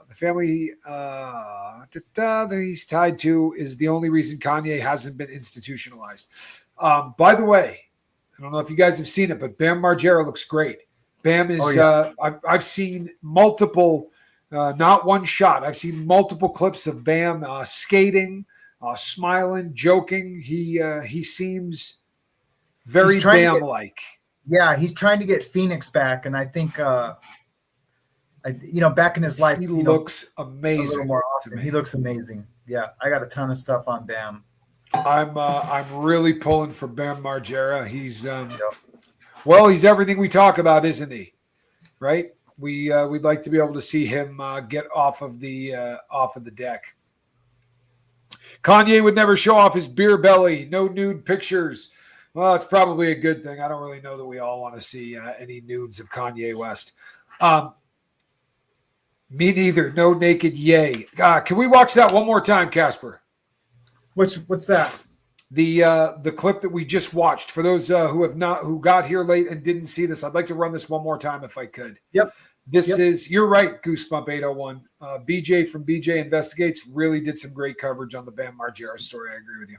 The family that he's tied to is the only reason Kanye hasn't been institutionalized. By the way, I don't know if you guys have seen it, but Bam Margera looks great. Bam is, I've seen multiple, not one shot. I've seen multiple clips of Bam skating, smiling, joking. He seems very Bam-like. Yeah, he's trying to get Phoenix back, and I think, back in his life, he looks amazing. A little more often. He looks amazing. Yeah, I got a ton of stuff on Bam. I'm really pulling for Bam Margera. He's he's everything we talk about, isn't he? Right? We'd like to be able to see him get off of the deck. Kanye would never show off his beer belly. No nude pictures. Well, it's probably a good thing. I don't really know that we all want to see any nudes of Kanye West. Me neither. No naked yay. Can we watch that one more time, Casper? What's that? The clip that we just watched. For those who got here late and didn't see this, I'd like to run this one more time if I could. Yep. This is, you're right, Goosebump 801. BJ from BJ Investigates really did some great coverage on the Bam Margera story. I agree with you.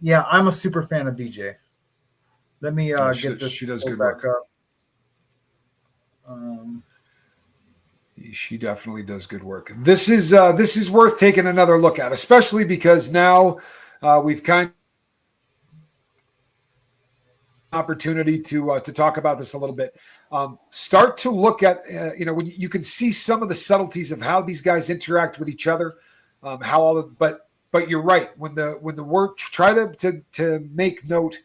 Yeah, I'm a super fan of BJ. Let me get this. She does pulled good back work. up. She definitely does good work. This is worth taking another look at, especially because now we've kind of opportunity to talk about this a little bit. Start to look at when you can see some of the subtleties of how these guys interact with each other, but you're right, when the word, try to make note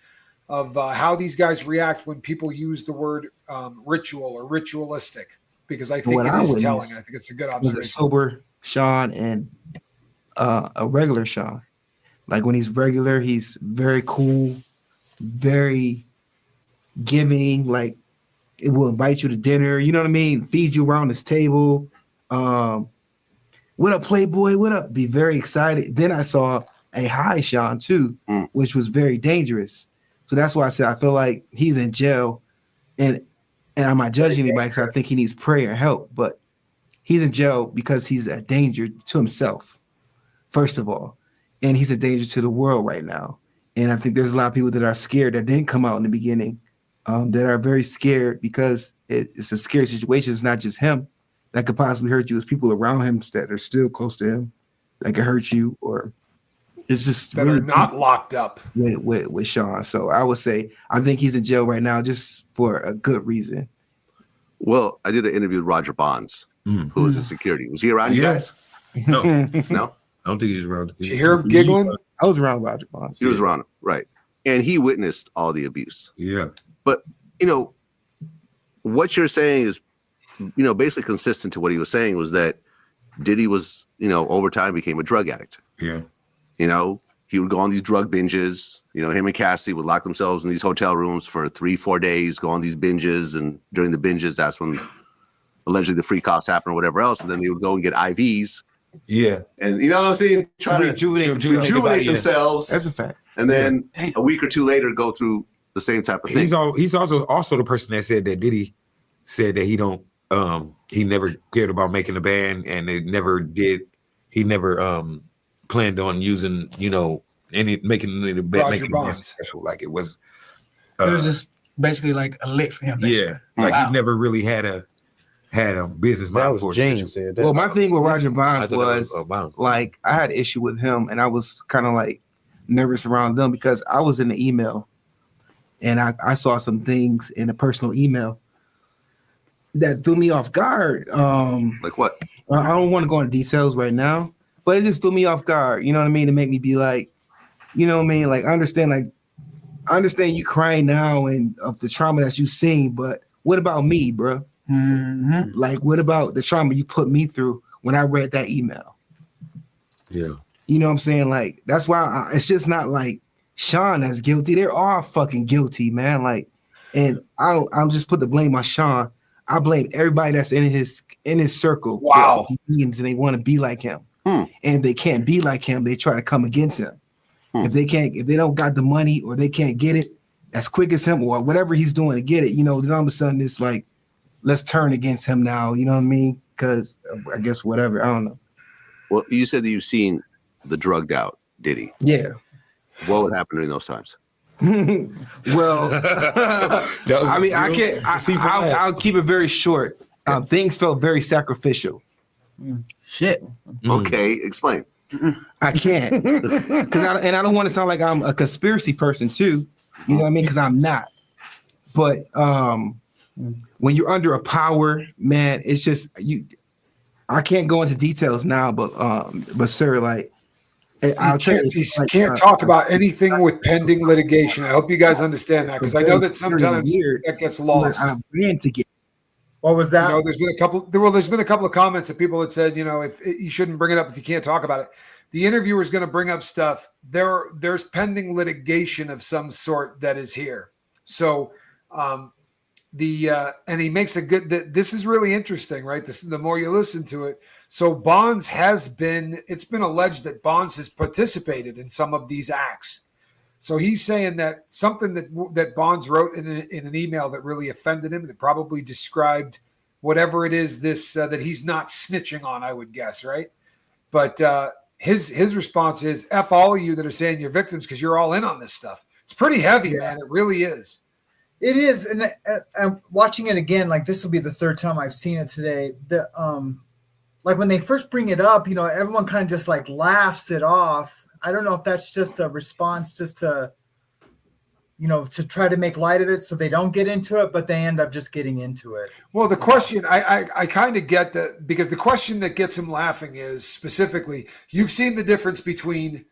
of how these guys react when people use the word ritual or ritualistic, because I think it is telling. I think it's a good observation. A sober Sean and a regular Sean. Like when he's regular, he's very cool, very giving. Like it will invite you to dinner. You know what I mean? Feed you around this table. What up, Playboy? What up? Be very excited. Then I saw a high Sean too, which was very dangerous. So that's why I said I feel like he's in jail, and I'm not judging anybody because I think he needs prayer and help, but he's in jail because he's a danger to himself, first of all, and he's a danger to the world right now. And I think there's a lot of people that are scared that didn't come out in the beginning, that are very scared because it's a scary situation. It's not just him that could possibly hurt you. It's people around him that are still close to him that could hurt you, or it's just that really are not locked up with Sean. So I would say I think he's in jail right now just for a good reason. Well, I did an interview with Roger Bonds, who was in security. Was he around you guys? No. No? I don't think he's around. Did you hear him giggling? I was around Roger Bonds. He was around him, right. And he witnessed all the abuse. Yeah. But, what you're saying is, basically consistent to what he was saying was that Diddy was, over time became a drug addict. Yeah. He would go on these drug binges. Him and Cassie would lock themselves in these hotel rooms for 3-4 days, go on these binges. And during the binges, that's when allegedly the free cops happen or whatever else. And then they would go and get IVs. Yeah. And you know what I'm saying? Try to rejuvenate yeah. themselves. That's a fact. And then a week or two later, go through the same type of thing. He's also the person that said that Diddy said that he never cared about making a band, and he never planned on using, making the band special. Like it was just basically like a lick for him. Yeah. Like he never really had a business mind for James said that. Well, my thing with Roger Bonds was Obama. like I had issue with him, and I was kind of like nervous around them because I was in the email, and I saw some things in a personal email that threw me off guard. Like what? I don't want to go into details right now, but it just threw me off guard. You know what I mean? To make me be like, you know what I mean? Like I understand you crying now and of the trauma that you've seen, but what about me, bro? Mm-hmm. Like, what about the trauma you put me through when I read that email? Yeah. You know what I'm saying? Like, that's why it's just not like Sean that's guilty. They're all fucking guilty, man. Like, and I'm just put the blame on Sean. I blame everybody that's in his circle. Wow. And they want to be like him. And if they can't be like him, they try to come against him. If they don't got the money or they can't get it as quick as him or whatever he's doing to get it, then all of a sudden it's like, let's turn against him now. You know what I mean? Because I guess whatever. I don't know. Well, you said that you've seen the drugged out Diddy. Yeah. What would happen during those times? Well, I mean, I can't. I'll keep it very short. Things felt very sacrificial. Shit. Okay, explain. I can't because I don't want to sound like I'm a conspiracy person too. You know what I mean? Because I'm not. But when you're under a power, man, it's just you. I can't go into details now, but sir, like. I'll tell you, you can't talk about anything with pending litigation. I hope you guys understand that because I know that sometimes that gets lost. What was that? There's been a couple of comments that people had said, if you shouldn't bring it up if you can't talk about it. the interviewer is going to bring up stuff. There's pending litigation of some sort that is here. So and he makes a good. This is really interesting, right? This the more you listen to it. So Bonds it's been alleged that Bonds has participated in some of these acts. So he's saying that something that Bonds wrote in an email that really offended him, that probably described whatever it is that he's not snitching on, I would guess, right? But his response is, F all of you that are saying you're victims because you're all in on this stuff. It's pretty heavy, man. It really is. It is, and I'm watching it again. Like this will be the third time I've seen it today. Like when they first bring it up, everyone kind of just like laughs it off. I don't know if that's just a response, just to try to make light of it, so they don't get into it, but they end up just getting into it. Well, the question I kind of get that, because the question that gets him laughing is specifically, you've seen the difference between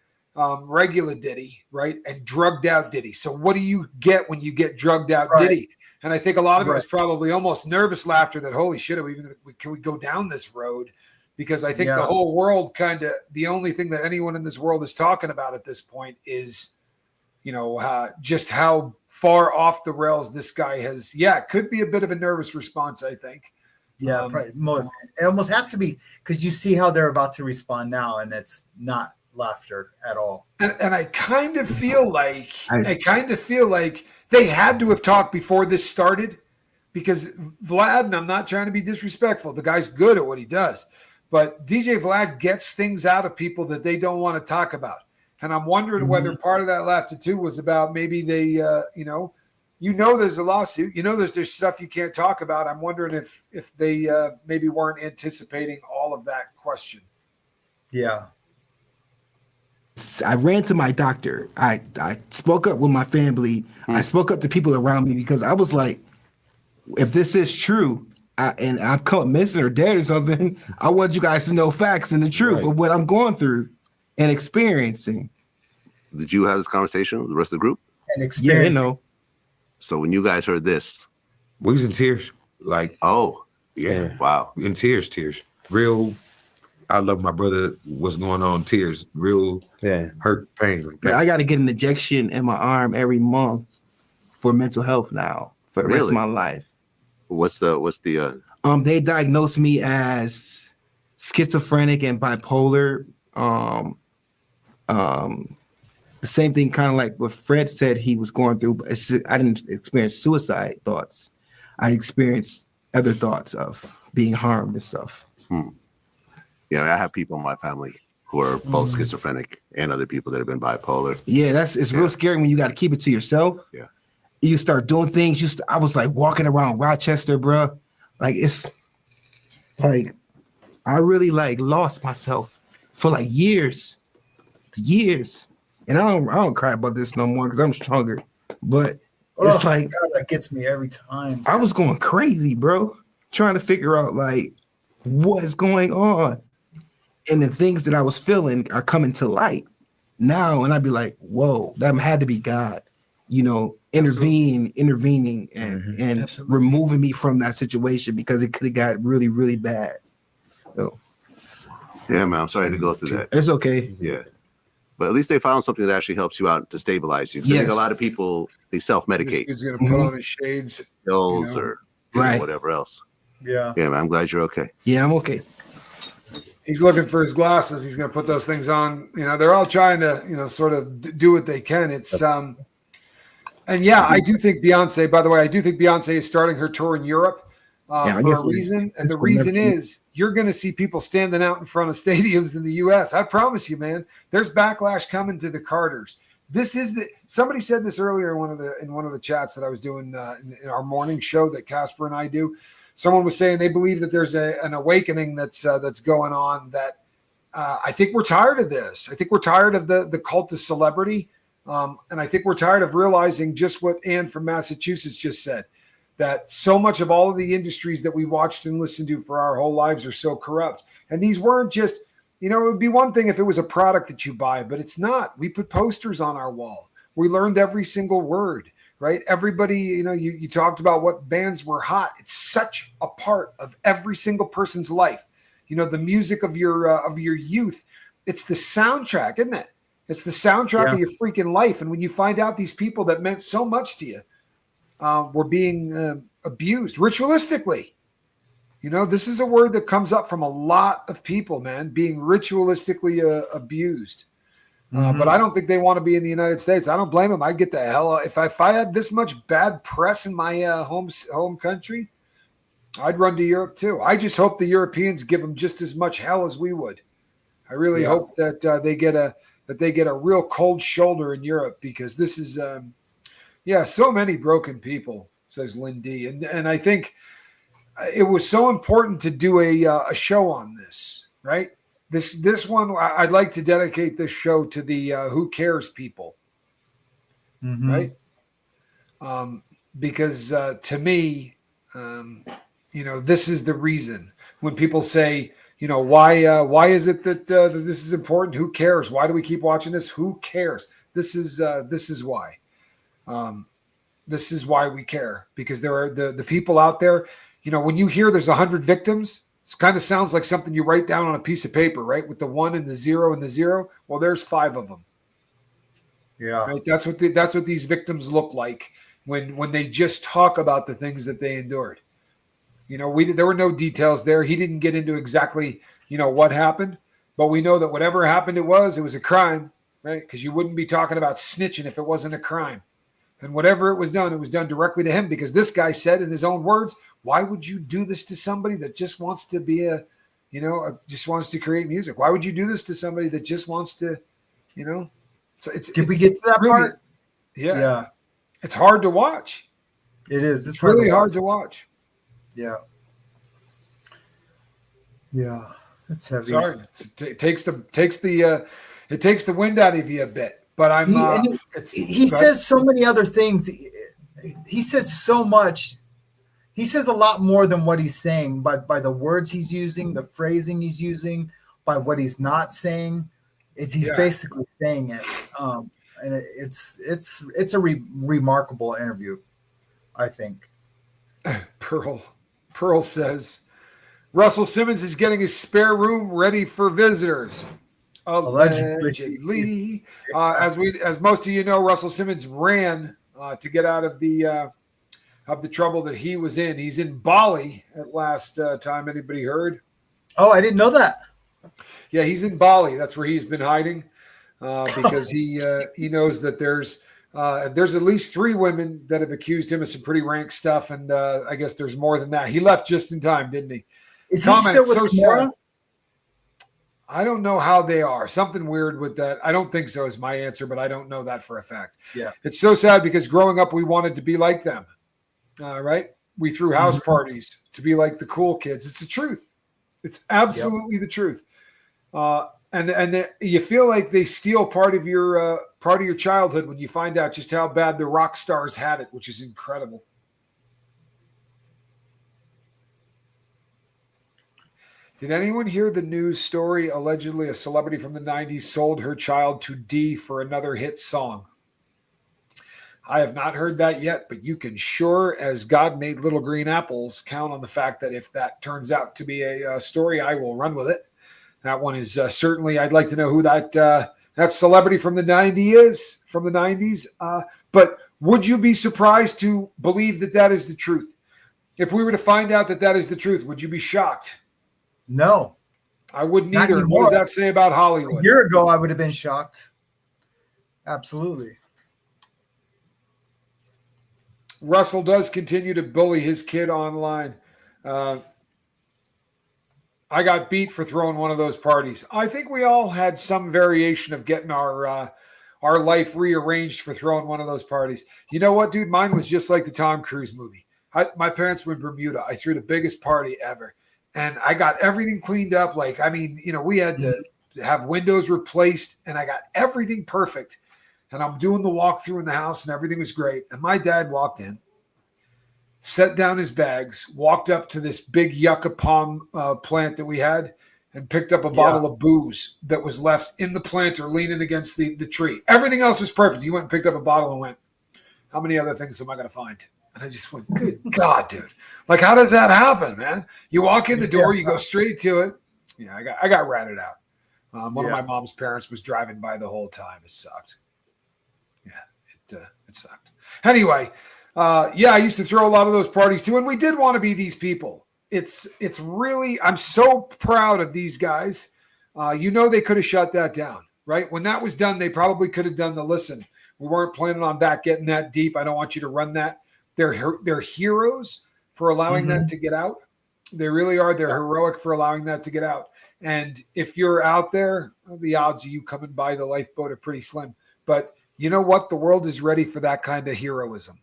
regular Diddy, right, and drugged out Diddy. So what do you get when you get drugged out Diddy? And I think a lot of it was probably almost nervous laughter that, holy shit, can we go down this road? Because I think the whole world the only thing that anyone in this world is talking about at this point is, just how far off the rails this guy has. Yeah, it could be a bit of a nervous response, I think. Yeah, it almost has to be, because you see how they're about to respond now, and it's not laughter at all. And I kind of feel like they had to have talked before this started, because Vlad, and I'm not trying to be disrespectful, the guy's good at what he does, but DJ Vlad gets things out of people that they don't want to talk about. And I'm wondering whether part of that laughter too was about maybe they, there's a lawsuit, there's stuff you can't talk about. I'm wondering if they maybe weren't anticipating all of that question. Yeah. I ran to my doctor. I spoke up with my family. I spoke up to people around me, because I was like, if this is true, and I'm caught missing or dead or something, I want you guys to know facts and the truth of what I'm going through and experiencing. Did you have this conversation with the rest of the group? And experiencing. Yeah, So when you guys heard this, we was in tears. Like, oh, yeah, wow, in tears. Real. I love my brother. What's going on? Tears. Real. Yeah. Hurt, pain. Like that. I got to get an injection in my arm every month for mental health now for the rest of my life. What's the they diagnosed me as schizophrenic and bipolar. The same thing, kind of like what Fred said he was going through, but I didn't experience suicide thoughts. I experienced other thoughts of being harmed and stuff. Yeah, I have people in my family who are both schizophrenic and other people that have been bipolar. Yeah, it's real scary when you got to keep it to yourself. Yeah. You start doing things. I was like walking around Rochester, bro. Like, it's like I really like lost myself for like years. And I don't cry about this no more because I'm stronger. But it's like God, that gets me every time. I was going crazy, bro, trying to figure out like what is going on. And the things that I was feeling are coming to light now. And I'd be like, whoa, that had to be God, intervening and removing me from that situation, because it could have got really, really bad. So, yeah, man, I'm sorry to go through that. It's okay. Yeah. But at least they found something that actually helps you out to stabilize you. I think a lot of people, they self-medicate. He's going to put on his shades. Pills or whatever else. Yeah. Yeah, man, I'm glad you're okay. Yeah, I'm okay. He's looking for his glasses. He's going to put those things on. They're all trying to, sort of do what they can. It's, and yeah, I do think Beyonce, by the way, is starting her tour in Europe for a reason. And the reason is you're going to see people standing out in front of stadiums in the U.S. I promise you, man, there's backlash coming to the Carters. Somebody said this earlier in one of the chats that I was doing in our morning show that Casper and I do. Someone was saying they believe that there's an awakening that's going on, that I think we're tired of this. I think we're tired of the cult of celebrity. And I think we're tired of realizing just what Ann from Massachusetts just said, that so much of all of the industries that we watched and listened to for our whole lives are so corrupt. And these weren't just, it would be one thing if it was a product that you buy, but it's not. We put posters on our wall. We learned every single word, right? Everybody, you talked about what bands were hot. It's such a part of every single person's life. The music of your youth it's the soundtrack, isn't it? It's the soundtrack of your freaking life. And when you find out these people that meant so much to you were being abused ritualistically, you know, this is a word that comes up from a lot of people, man, being ritualistically abused. But I don't think they want to be in the United States. I don't blame them. I'd get the hell out. If I had this much bad press in my home country, I'd run to Europe too. I just hope the Europeans give them just as much hell as we would. I really hope that they get a real cold shoulder in Europe, because this is so many broken people, says Lindy, and I think it was so important to do a show on this, right? This one, I'd like to dedicate this show to the who cares people, right? Because to me, you know, this is the reason when people say, you know, why is it that this is important? Who cares? Why do we keep watching this? Who cares? This is why. This is why we care, because there are the people out there. You know, when you hear there's 100 victims, it kind of sounds like something you write down on a piece of paper, right? With the 1 and the 0 and the 0. Well, there's 5 of them. Yeah. Right. That's what these victims look like when they just talk about the things that they endured. You know, there were no details there. He didn't get into exactly, you know, what happened, but we know that whatever happened, it was a crime, right? Because you wouldn't be talking about snitching if it wasn't a crime. And whatever it was done directly to him, because this guy said in his own words, why would you do this to somebody that just wants to be just wants to create music? Why would you do this to somebody that just wants to, you know? Did we get to that really, part? Yeah. It's hard to watch. It is. It's really hard to watch. Yeah. Yeah. It's heavy. Sorry. It takes the wind out of you a bit. But he says so many other things. He says so much. He says a lot more than what he's saying by the words he's using, the phrasing he's using, by what he's not saying. He's basically saying it. And it's a remarkable interview, I think. Pearl says Russell Simmons is getting his spare room ready for visitors. Allegedly. As most of you know, Russell Simmons ran to get out of the trouble that he was in. He's in Bali at last time anybody heard. Oh, I didn't know that. Yeah, he's in Bali. That's where he's been hiding because he knows that there's at least 3 women that have accused him of some pretty rank stuff, and I guess there's more than that. He left just in time, didn't he? Is he still with Kimora? I don't know how they are. Something weird with that. I don't think so is my answer, but I don't know that for a fact. Yeah. It's so sad because growing up, we wanted to be like them. Right? We threw house parties to be like the cool kids. It's the truth. It's absolutely the truth. And you feel like they steal part of your childhood when you find out just how bad the rock stars had it, which is incredible. Did anyone hear the news story? Allegedly, a celebrity from the 90s sold her child to D for another hit song. I have not heard that yet, but you can sure as God made little green apples count on the fact that if that turns out to be a story, I will run with it. That one is certainly, I'd like to know who that celebrity from the 90s. But would you be surprised to believe that is the truth? If we were to find out that is the truth, would you be shocked? No. I wouldn't Not either. anymore. What does that say about Hollywood? A year ago, I would have been shocked. Absolutely. Russell does continue to bully his kid online. I got beat for throwing one of those parties. I think we all had some variation of getting our life rearranged for throwing one of those parties. You know what, dude? Mine was just like the Tom Cruise movie. My parents were in Bermuda. I threw the biggest party ever. And I got everything cleaned up. Like, I mean, you know, we had to have windows replaced and I got everything perfect. And I'm doing the walkthrough in the house and everything was great. And my dad walked in, set down his bags, walked up to this big yucca palm plant that we had and picked up a bottle of booze that was left in the planter leaning against the tree. Everything else was perfect. He went and picked up a bottle and went, how many other things am I going to find? And I just went, good God, dude. Like, how does that happen, man? You walk in the door, you go straight to it. Yeah, I got ratted out. One of my mom's parents was driving by the whole time. It sucked. Yeah, it sucked. Anyway, I used to throw a lot of those parties too, and we did want to be these people. It's really, I'm so proud of these guys. They could have shut that down, right? When that was done, they probably could have done the listen. We weren't planning on that getting that deep. I don't want you to run that. They're heroes for allowing that to get out. They really are. They're heroic for allowing that to get out. And if you're out there, the odds of you coming by the lifeboat are pretty slim. But you know what? The world is ready for that kind of heroism.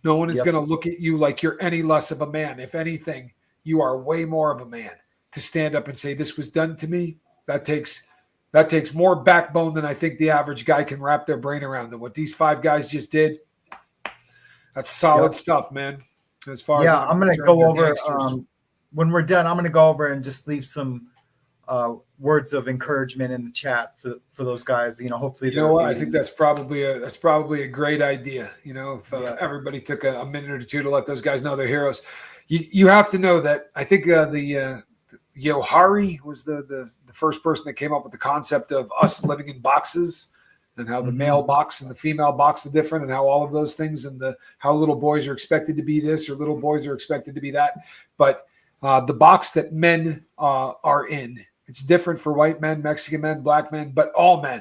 No one is going to look at you like you're any less of a man. If anything, you are way more of a man to stand up and say, this was done to me. That takes more backbone than I think the average guy can wrap their brain around. And what these 5 guys just did, that's solid stuff, man. As far as I'm going to go over when we're done. I'm going to go over and just leave some words of encouragement in the chat for those guys. Hopefully, I think that's probably a great idea. If everybody took a minute or two to let those guys know they're heroes. You have to know that. I think the Yohari was the first person that came up with the concept of us living in boxes, and how the male box and the female box are different, and how all of those things, and how little boys are expected to be this or little boys are expected to be that. But the box that men are in, it's different for white men, Mexican men, black men, but all men.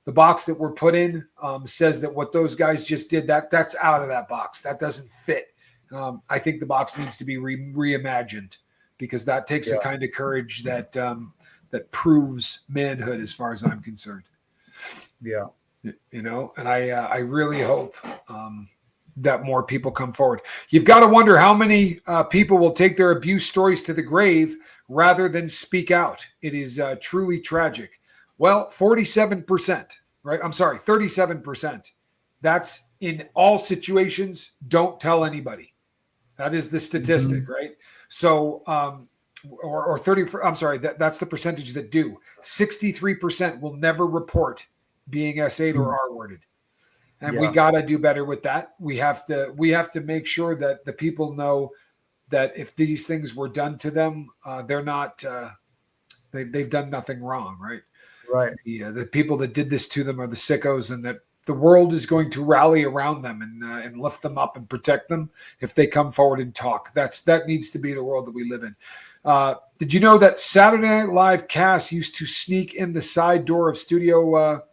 The box that we're put in says that what those guys just did, that's out of that box. That doesn't fit. I think the box needs to be reimagined, because that takes a kind of courage that proves manhood, as far as I'm concerned. Yeah. And I really hope that more people come forward. You've got to wonder how many people will take their abuse stories to the grave rather than speak out. It is truly tragic. Well, 47%, right? I'm sorry, 37%. That's in all situations. Don't tell anybody. That is the statistic, right? So, or 30, I'm sorry, that's the percentage that do. 63% will never report being S8 or R-worded. And we got to do better with that. We have to make sure that the people know that if these things were done to them, they're not, they've done nothing wrong, right? Right. The people that did this to them are the sickos, and that the world is going to rally around them and lift them up and protect them if they come forward and talk. That needs to be the world that we live in. Did you know that Saturday Night Live Cass used to sneak in the side door of Studio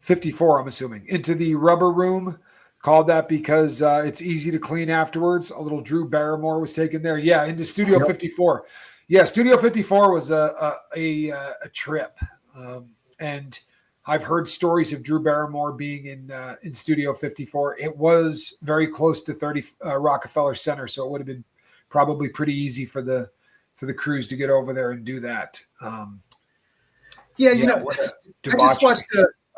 54, I'm assuming, into the rubber room? Called that because it's easy to clean afterwards. A little Drew Barrymore was taken there. Yeah, into Studio 54. Yeah, Studio 54 was a trip. And I've heard stories of Drew Barrymore being in Studio 54. It was very close to 30 Rockefeller Center, so it would have been probably pretty easy for the crews to get over there and do that. I just watched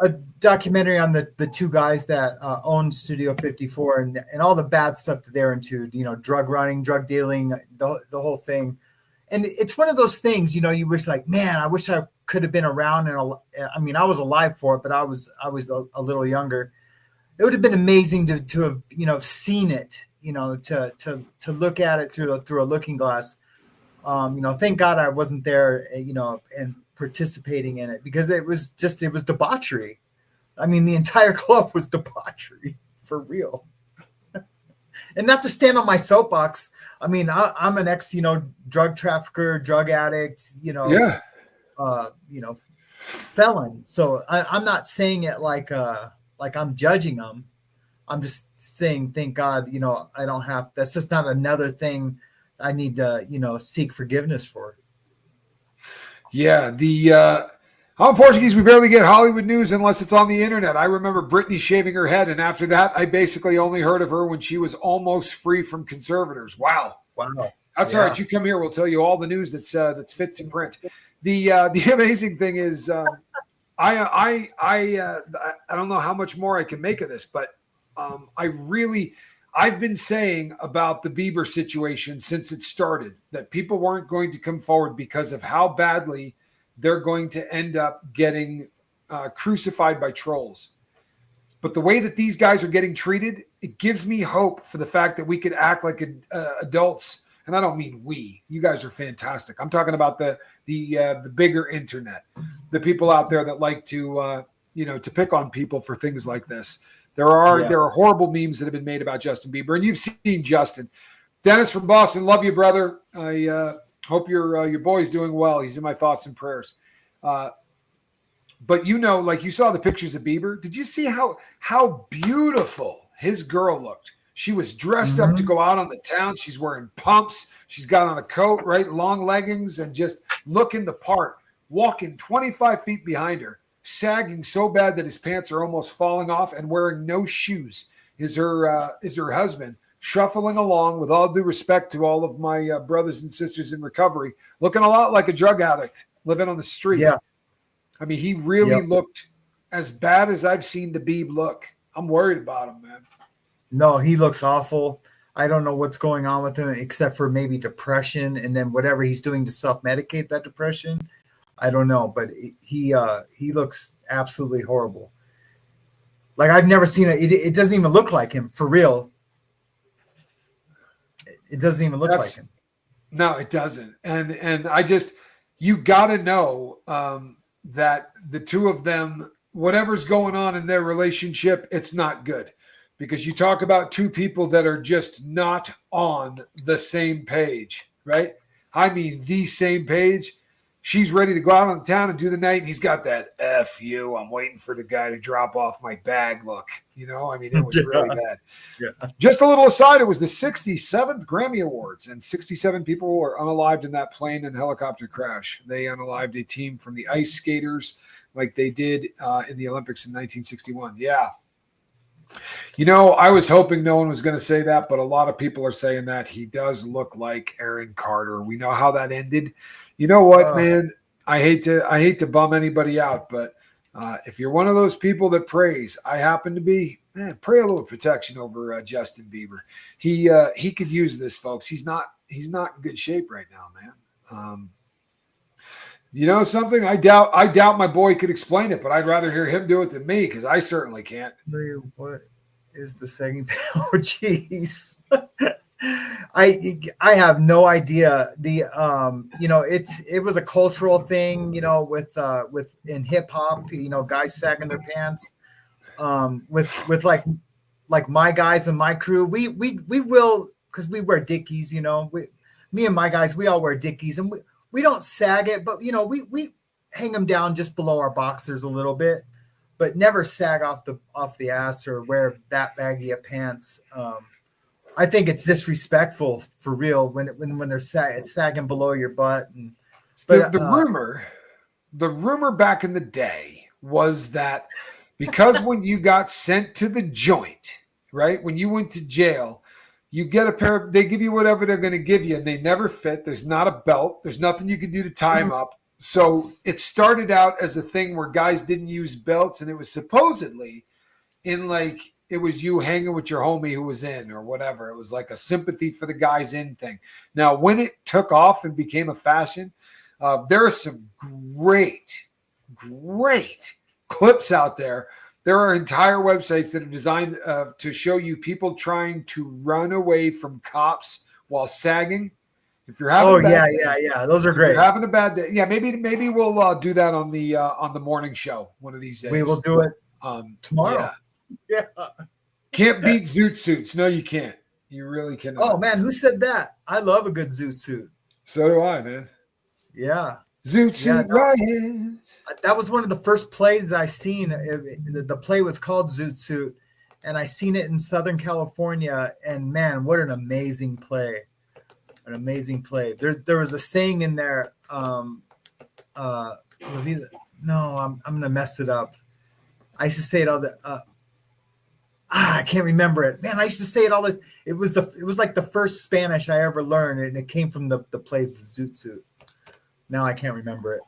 a documentary on the 2 guys that own Studio 54 and all the bad stuff that they're into, drug running, drug dealing, the whole thing. And it's one of those things, you wish, like, man, I wish I could have been around. And I was alive for it, but I was a little younger. It would have been amazing to have, seen it, to look at it through a looking glass. Thank God I wasn't there, and participating in it, because it was debauchery. I mean, the entire club was debauchery, for real. And not to stand on my soapbox, I mean, I'm an ex, drug trafficker, drug addict, felon. So I'm not saying it like I'm judging them. I'm just saying, thank God, I don't have. That's just not another thing I need to, seek forgiveness for. Yeah, I'm Portuguese. We barely get Hollywood news unless it's on the internet. I remember Britney shaving her head, and after that, I basically only heard of her when she was almost free from conservators. Wow. That's all right. You come here, we'll tell you all the news that's fit to print. The amazing thing is, I don't know how much more I can make of this, but I've been saying about the Bieber situation since it started that people weren't going to come forward because of how badly they're going to end up getting crucified by trolls. But the way that these guys are getting treated, it gives me hope for the fact that we could act like adults and I don't mean we. You guys are fantastic. I'm talking about the bigger internet, the people out there that like to to pick on people for things like this. There are horrible memes that have been made about Justin Bieber, and you've seen Justin. Dennis from Boston, love you, brother. I hope your boy's doing well. He's in my thoughts and prayers. But like you saw the pictures of Bieber. Did you see how beautiful his girl looked? She was dressed up to go out on the town. She's wearing pumps. She's got on a coat, right? Long leggings, and just looking the part, walking 25 feet behind her, sagging so bad that his pants are almost falling off, and wearing no shoes is her husband, shuffling along, with all due respect to all of my brothers and sisters in recovery, looking a lot like a drug addict living on the street. Yeah. I mean, he really looked as bad as I've seen the Beeb look. I'm worried about him, man. No, he looks awful. I don't know what's going on with him except for maybe depression, and then whatever he's doing to self-medicate that depression. I don't know, but he looks absolutely horrible. Like, I've never seen it. It doesn't even look like him, for real. It doesn't even look like him. No, it doesn't. And you got to know that the two of them, whatever's going on in their relationship, it's not good. Because you talk about two people that are just not on the same page, right? I mean, the same page. She's ready to go out on the town and do the night, and he's got that F you, I'm waiting for the guy to drop off my bag look. I mean, it was really bad. Yeah. Just a little aside, it was the 67th Grammy Awards, and 67 people were unalived in that plane and helicopter crash. They unalived a team from the ice skaters like they did in the Olympics in 1961. Yeah. I was hoping no one was going to say that, but a lot of people are saying that. He does look like Aaron Carter. We know how that ended. You know what, man? I hate to bum anybody out, but if you're one of those people that prays, I happen to be, pray a little protection over Justin Bieber. He could use this, folks. He's not in good shape right now, man. You know something? I doubt my boy could explain it, but I'd rather hear him do it than me, because I certainly can't. What is the second? Oh, jeez. I have no idea. The it was a cultural thing, with in hip hop, guys sagging their pants. With like my guys and my crew, we will, because we wear Dickies, me and my guys, we all wear Dickies, and we don't sag it, but we hang them down just below our boxers a little bit, but never sag off the ass or wear that baggy of pants. I think it's disrespectful, for real, when they're sagging below your butt. But the rumor back in the day was that because when you got sent to the joint, right, when you went to jail, you get a pair. They give you whatever they're going to give you, and they never fit. There's not a belt. There's nothing you can do to tie them up. So it started out as a thing where guys didn't use belts, and it was supposedly it was you hanging with your homie who was in or whatever. It was like a sympathy for the guys in thing. Now, when it took off and became a fashion, there are some great clips out there. There are entire websites that are designed to show you people trying to run away from cops while sagging. If you're having those are great. If you're having a bad day, maybe we'll do that on the morning show one of these days. We will do it tomorrow. Yeah. Can't beat zoot suits. No, you can't. You really cannot. Oh man, who said that? I love a good zoot suit. So do I, man. Yeah. Zoot suit riot. That was one of the first plays I seen. The play was called Zoot Suit, and I seen it in Southern California. And man, what an amazing play! An amazing play. There was a saying in there. I'm gonna mess it up. I used to say it all the. I can't remember it. Man, I used to say it all this. It was like the first Spanish I ever learned, and it came from the play The Zoot Suit. Now I can't remember it.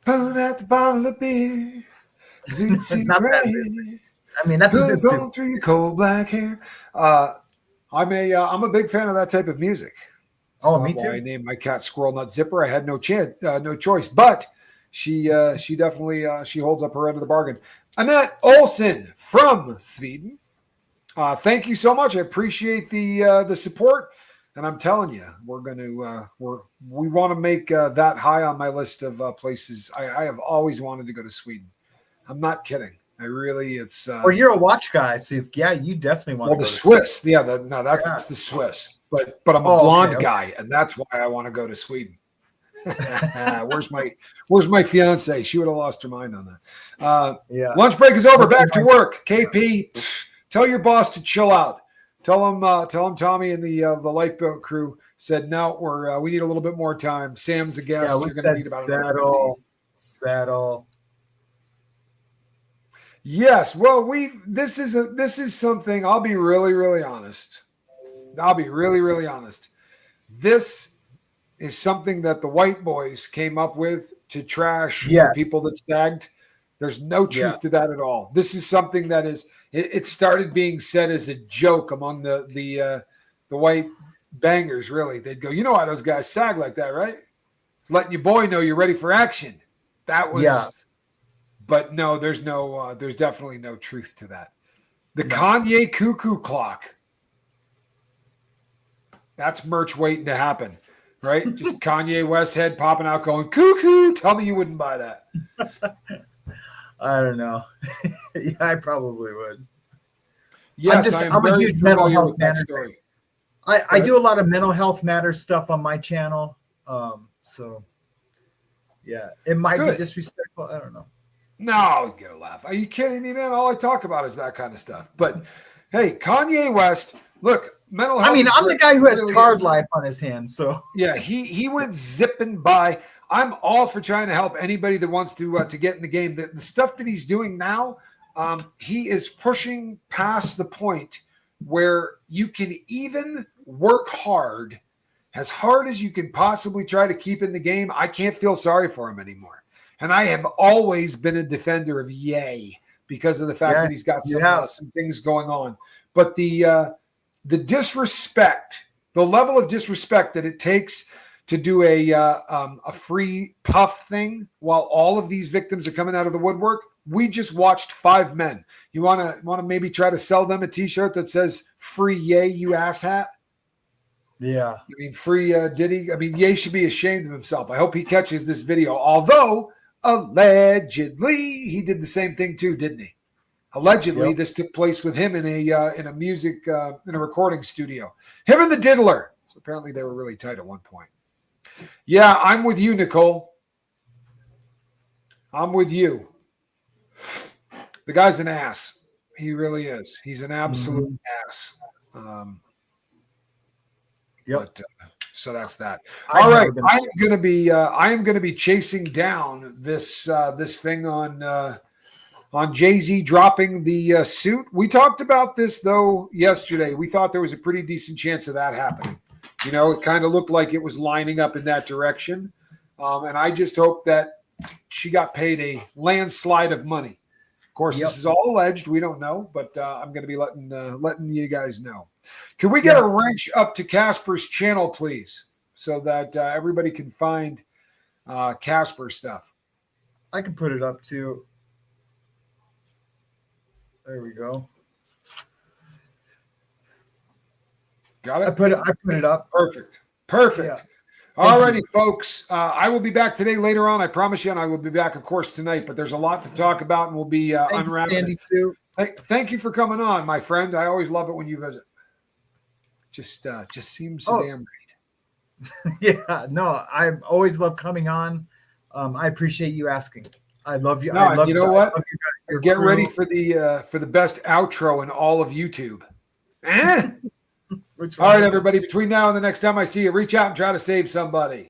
Put out the bottle of beer. Zoot suit right. I mean, that's a zoot suit. Going through your cold black hair. I'm a big fan of that type of music. Me too. I named my cat Squirrel Nut Zipper. I had no choice, but she definitely she holds up her end of the bargain. Annette Olsen from Sweden. Thank you so much. I appreciate the support. And I'm telling you, we're going to we want to make that high on my list of places. I have always wanted to go to Sweden. I'm not kidding. I really, it's. Well, you're a watch guy, so you definitely want to go the to Swiss. Yeah, that's the Swiss. But I'm a blonde guy, and that's why I want to go to Sweden. Where's my fiance? She would have lost her mind on that. Yeah. Lunch break is over. Back to work. KP, tell your boss to chill out. Tell him Tommy and the lifeboat crew said no. We need a little bit more time. Sam's a guest. Yeah, you're going to need about settle. Yes. Well, this is something. I'll be really, really honest. This is something that the white boys came up with to trash the people that sagged. There's no truth to that at all. This is something that is. It started being said as a joke among the white bangers. Really, they'd go, "You know why those guys sag like that, right? It's letting your boy know you're ready for action." That was. Yeah. But no, there's definitely no truth to that. The Kanye cuckoo clock. That's merch waiting to happen, right? Just Kanye West head popping out going, cuckoo. Tell me you wouldn't buy that. I don't know. Yeah, I probably would. Yes, I'm a huge mental health matters. I do a lot of mental health matters stuff on my channel. So yeah, it might be disrespectful. I don't know. No, get a laugh. Are you kidding me, man? All I talk about is that kind of stuff. But hey, Kanye West, look, mental health. I mean, I'm the guy who has Card Life on his hands. So yeah, he went zipping by. I'm all for trying to help anybody that wants to get in the game. The stuff that he's doing now, he is pushing past the point where you can even work hard as you can possibly try to keep in the game. I can't feel sorry for him anymore. And I have always been a defender of Ye because of the fact that he's got some things going on. But the disrespect, the level of disrespect that it takes to do a free puff thing while all of these victims are coming out of the woodwork. We just watched 5 men. You want to maybe try to sell them a T-shirt that says "Free Ye, you asshat"? Yeah. I mean, free Diddy. I mean, Ye should be ashamed of himself. I hope he catches this video. Although allegedly he did the same thing too, didn't he? Allegedly, this took place with him in a music in a recording studio. Him and the Diddler. So apparently they were really tight at one point. Yeah, I'm with you, Nicole. I'm with you. The guy's an ass. He really is. He's an absolute ass. But, so that's that. All right, I am going to be chasing down this thing on Jay-Z dropping the suit. We talked about this though yesterday. We thought there was a pretty decent chance of that happening. You know, it kind of looked like it was lining up in that direction, and I just hope that she got paid a landslide of money. Of course, this is all alleged. We don't know, but I'm going to be letting you guys know. Can we get a wrench up to Casper's channel, please, so that everybody can find Casper stuff? I can put it up too. There we go. Got it? I put it up. Perfect. Yeah. All righty, folks. I will be back today later on. I promise you, and I will be back, of course, tonight. But there's a lot to talk about, and we'll be unwrapping. Thank you for coming on, my friend. I always love it when you visit. Just seems so damn great. Yeah, no, I always love coming on. I appreciate you asking. I love you. No, you know what? Get ready for the best outro in all of YouTube. All right, everybody. Between now and the next time I see you, reach out and try to save somebody.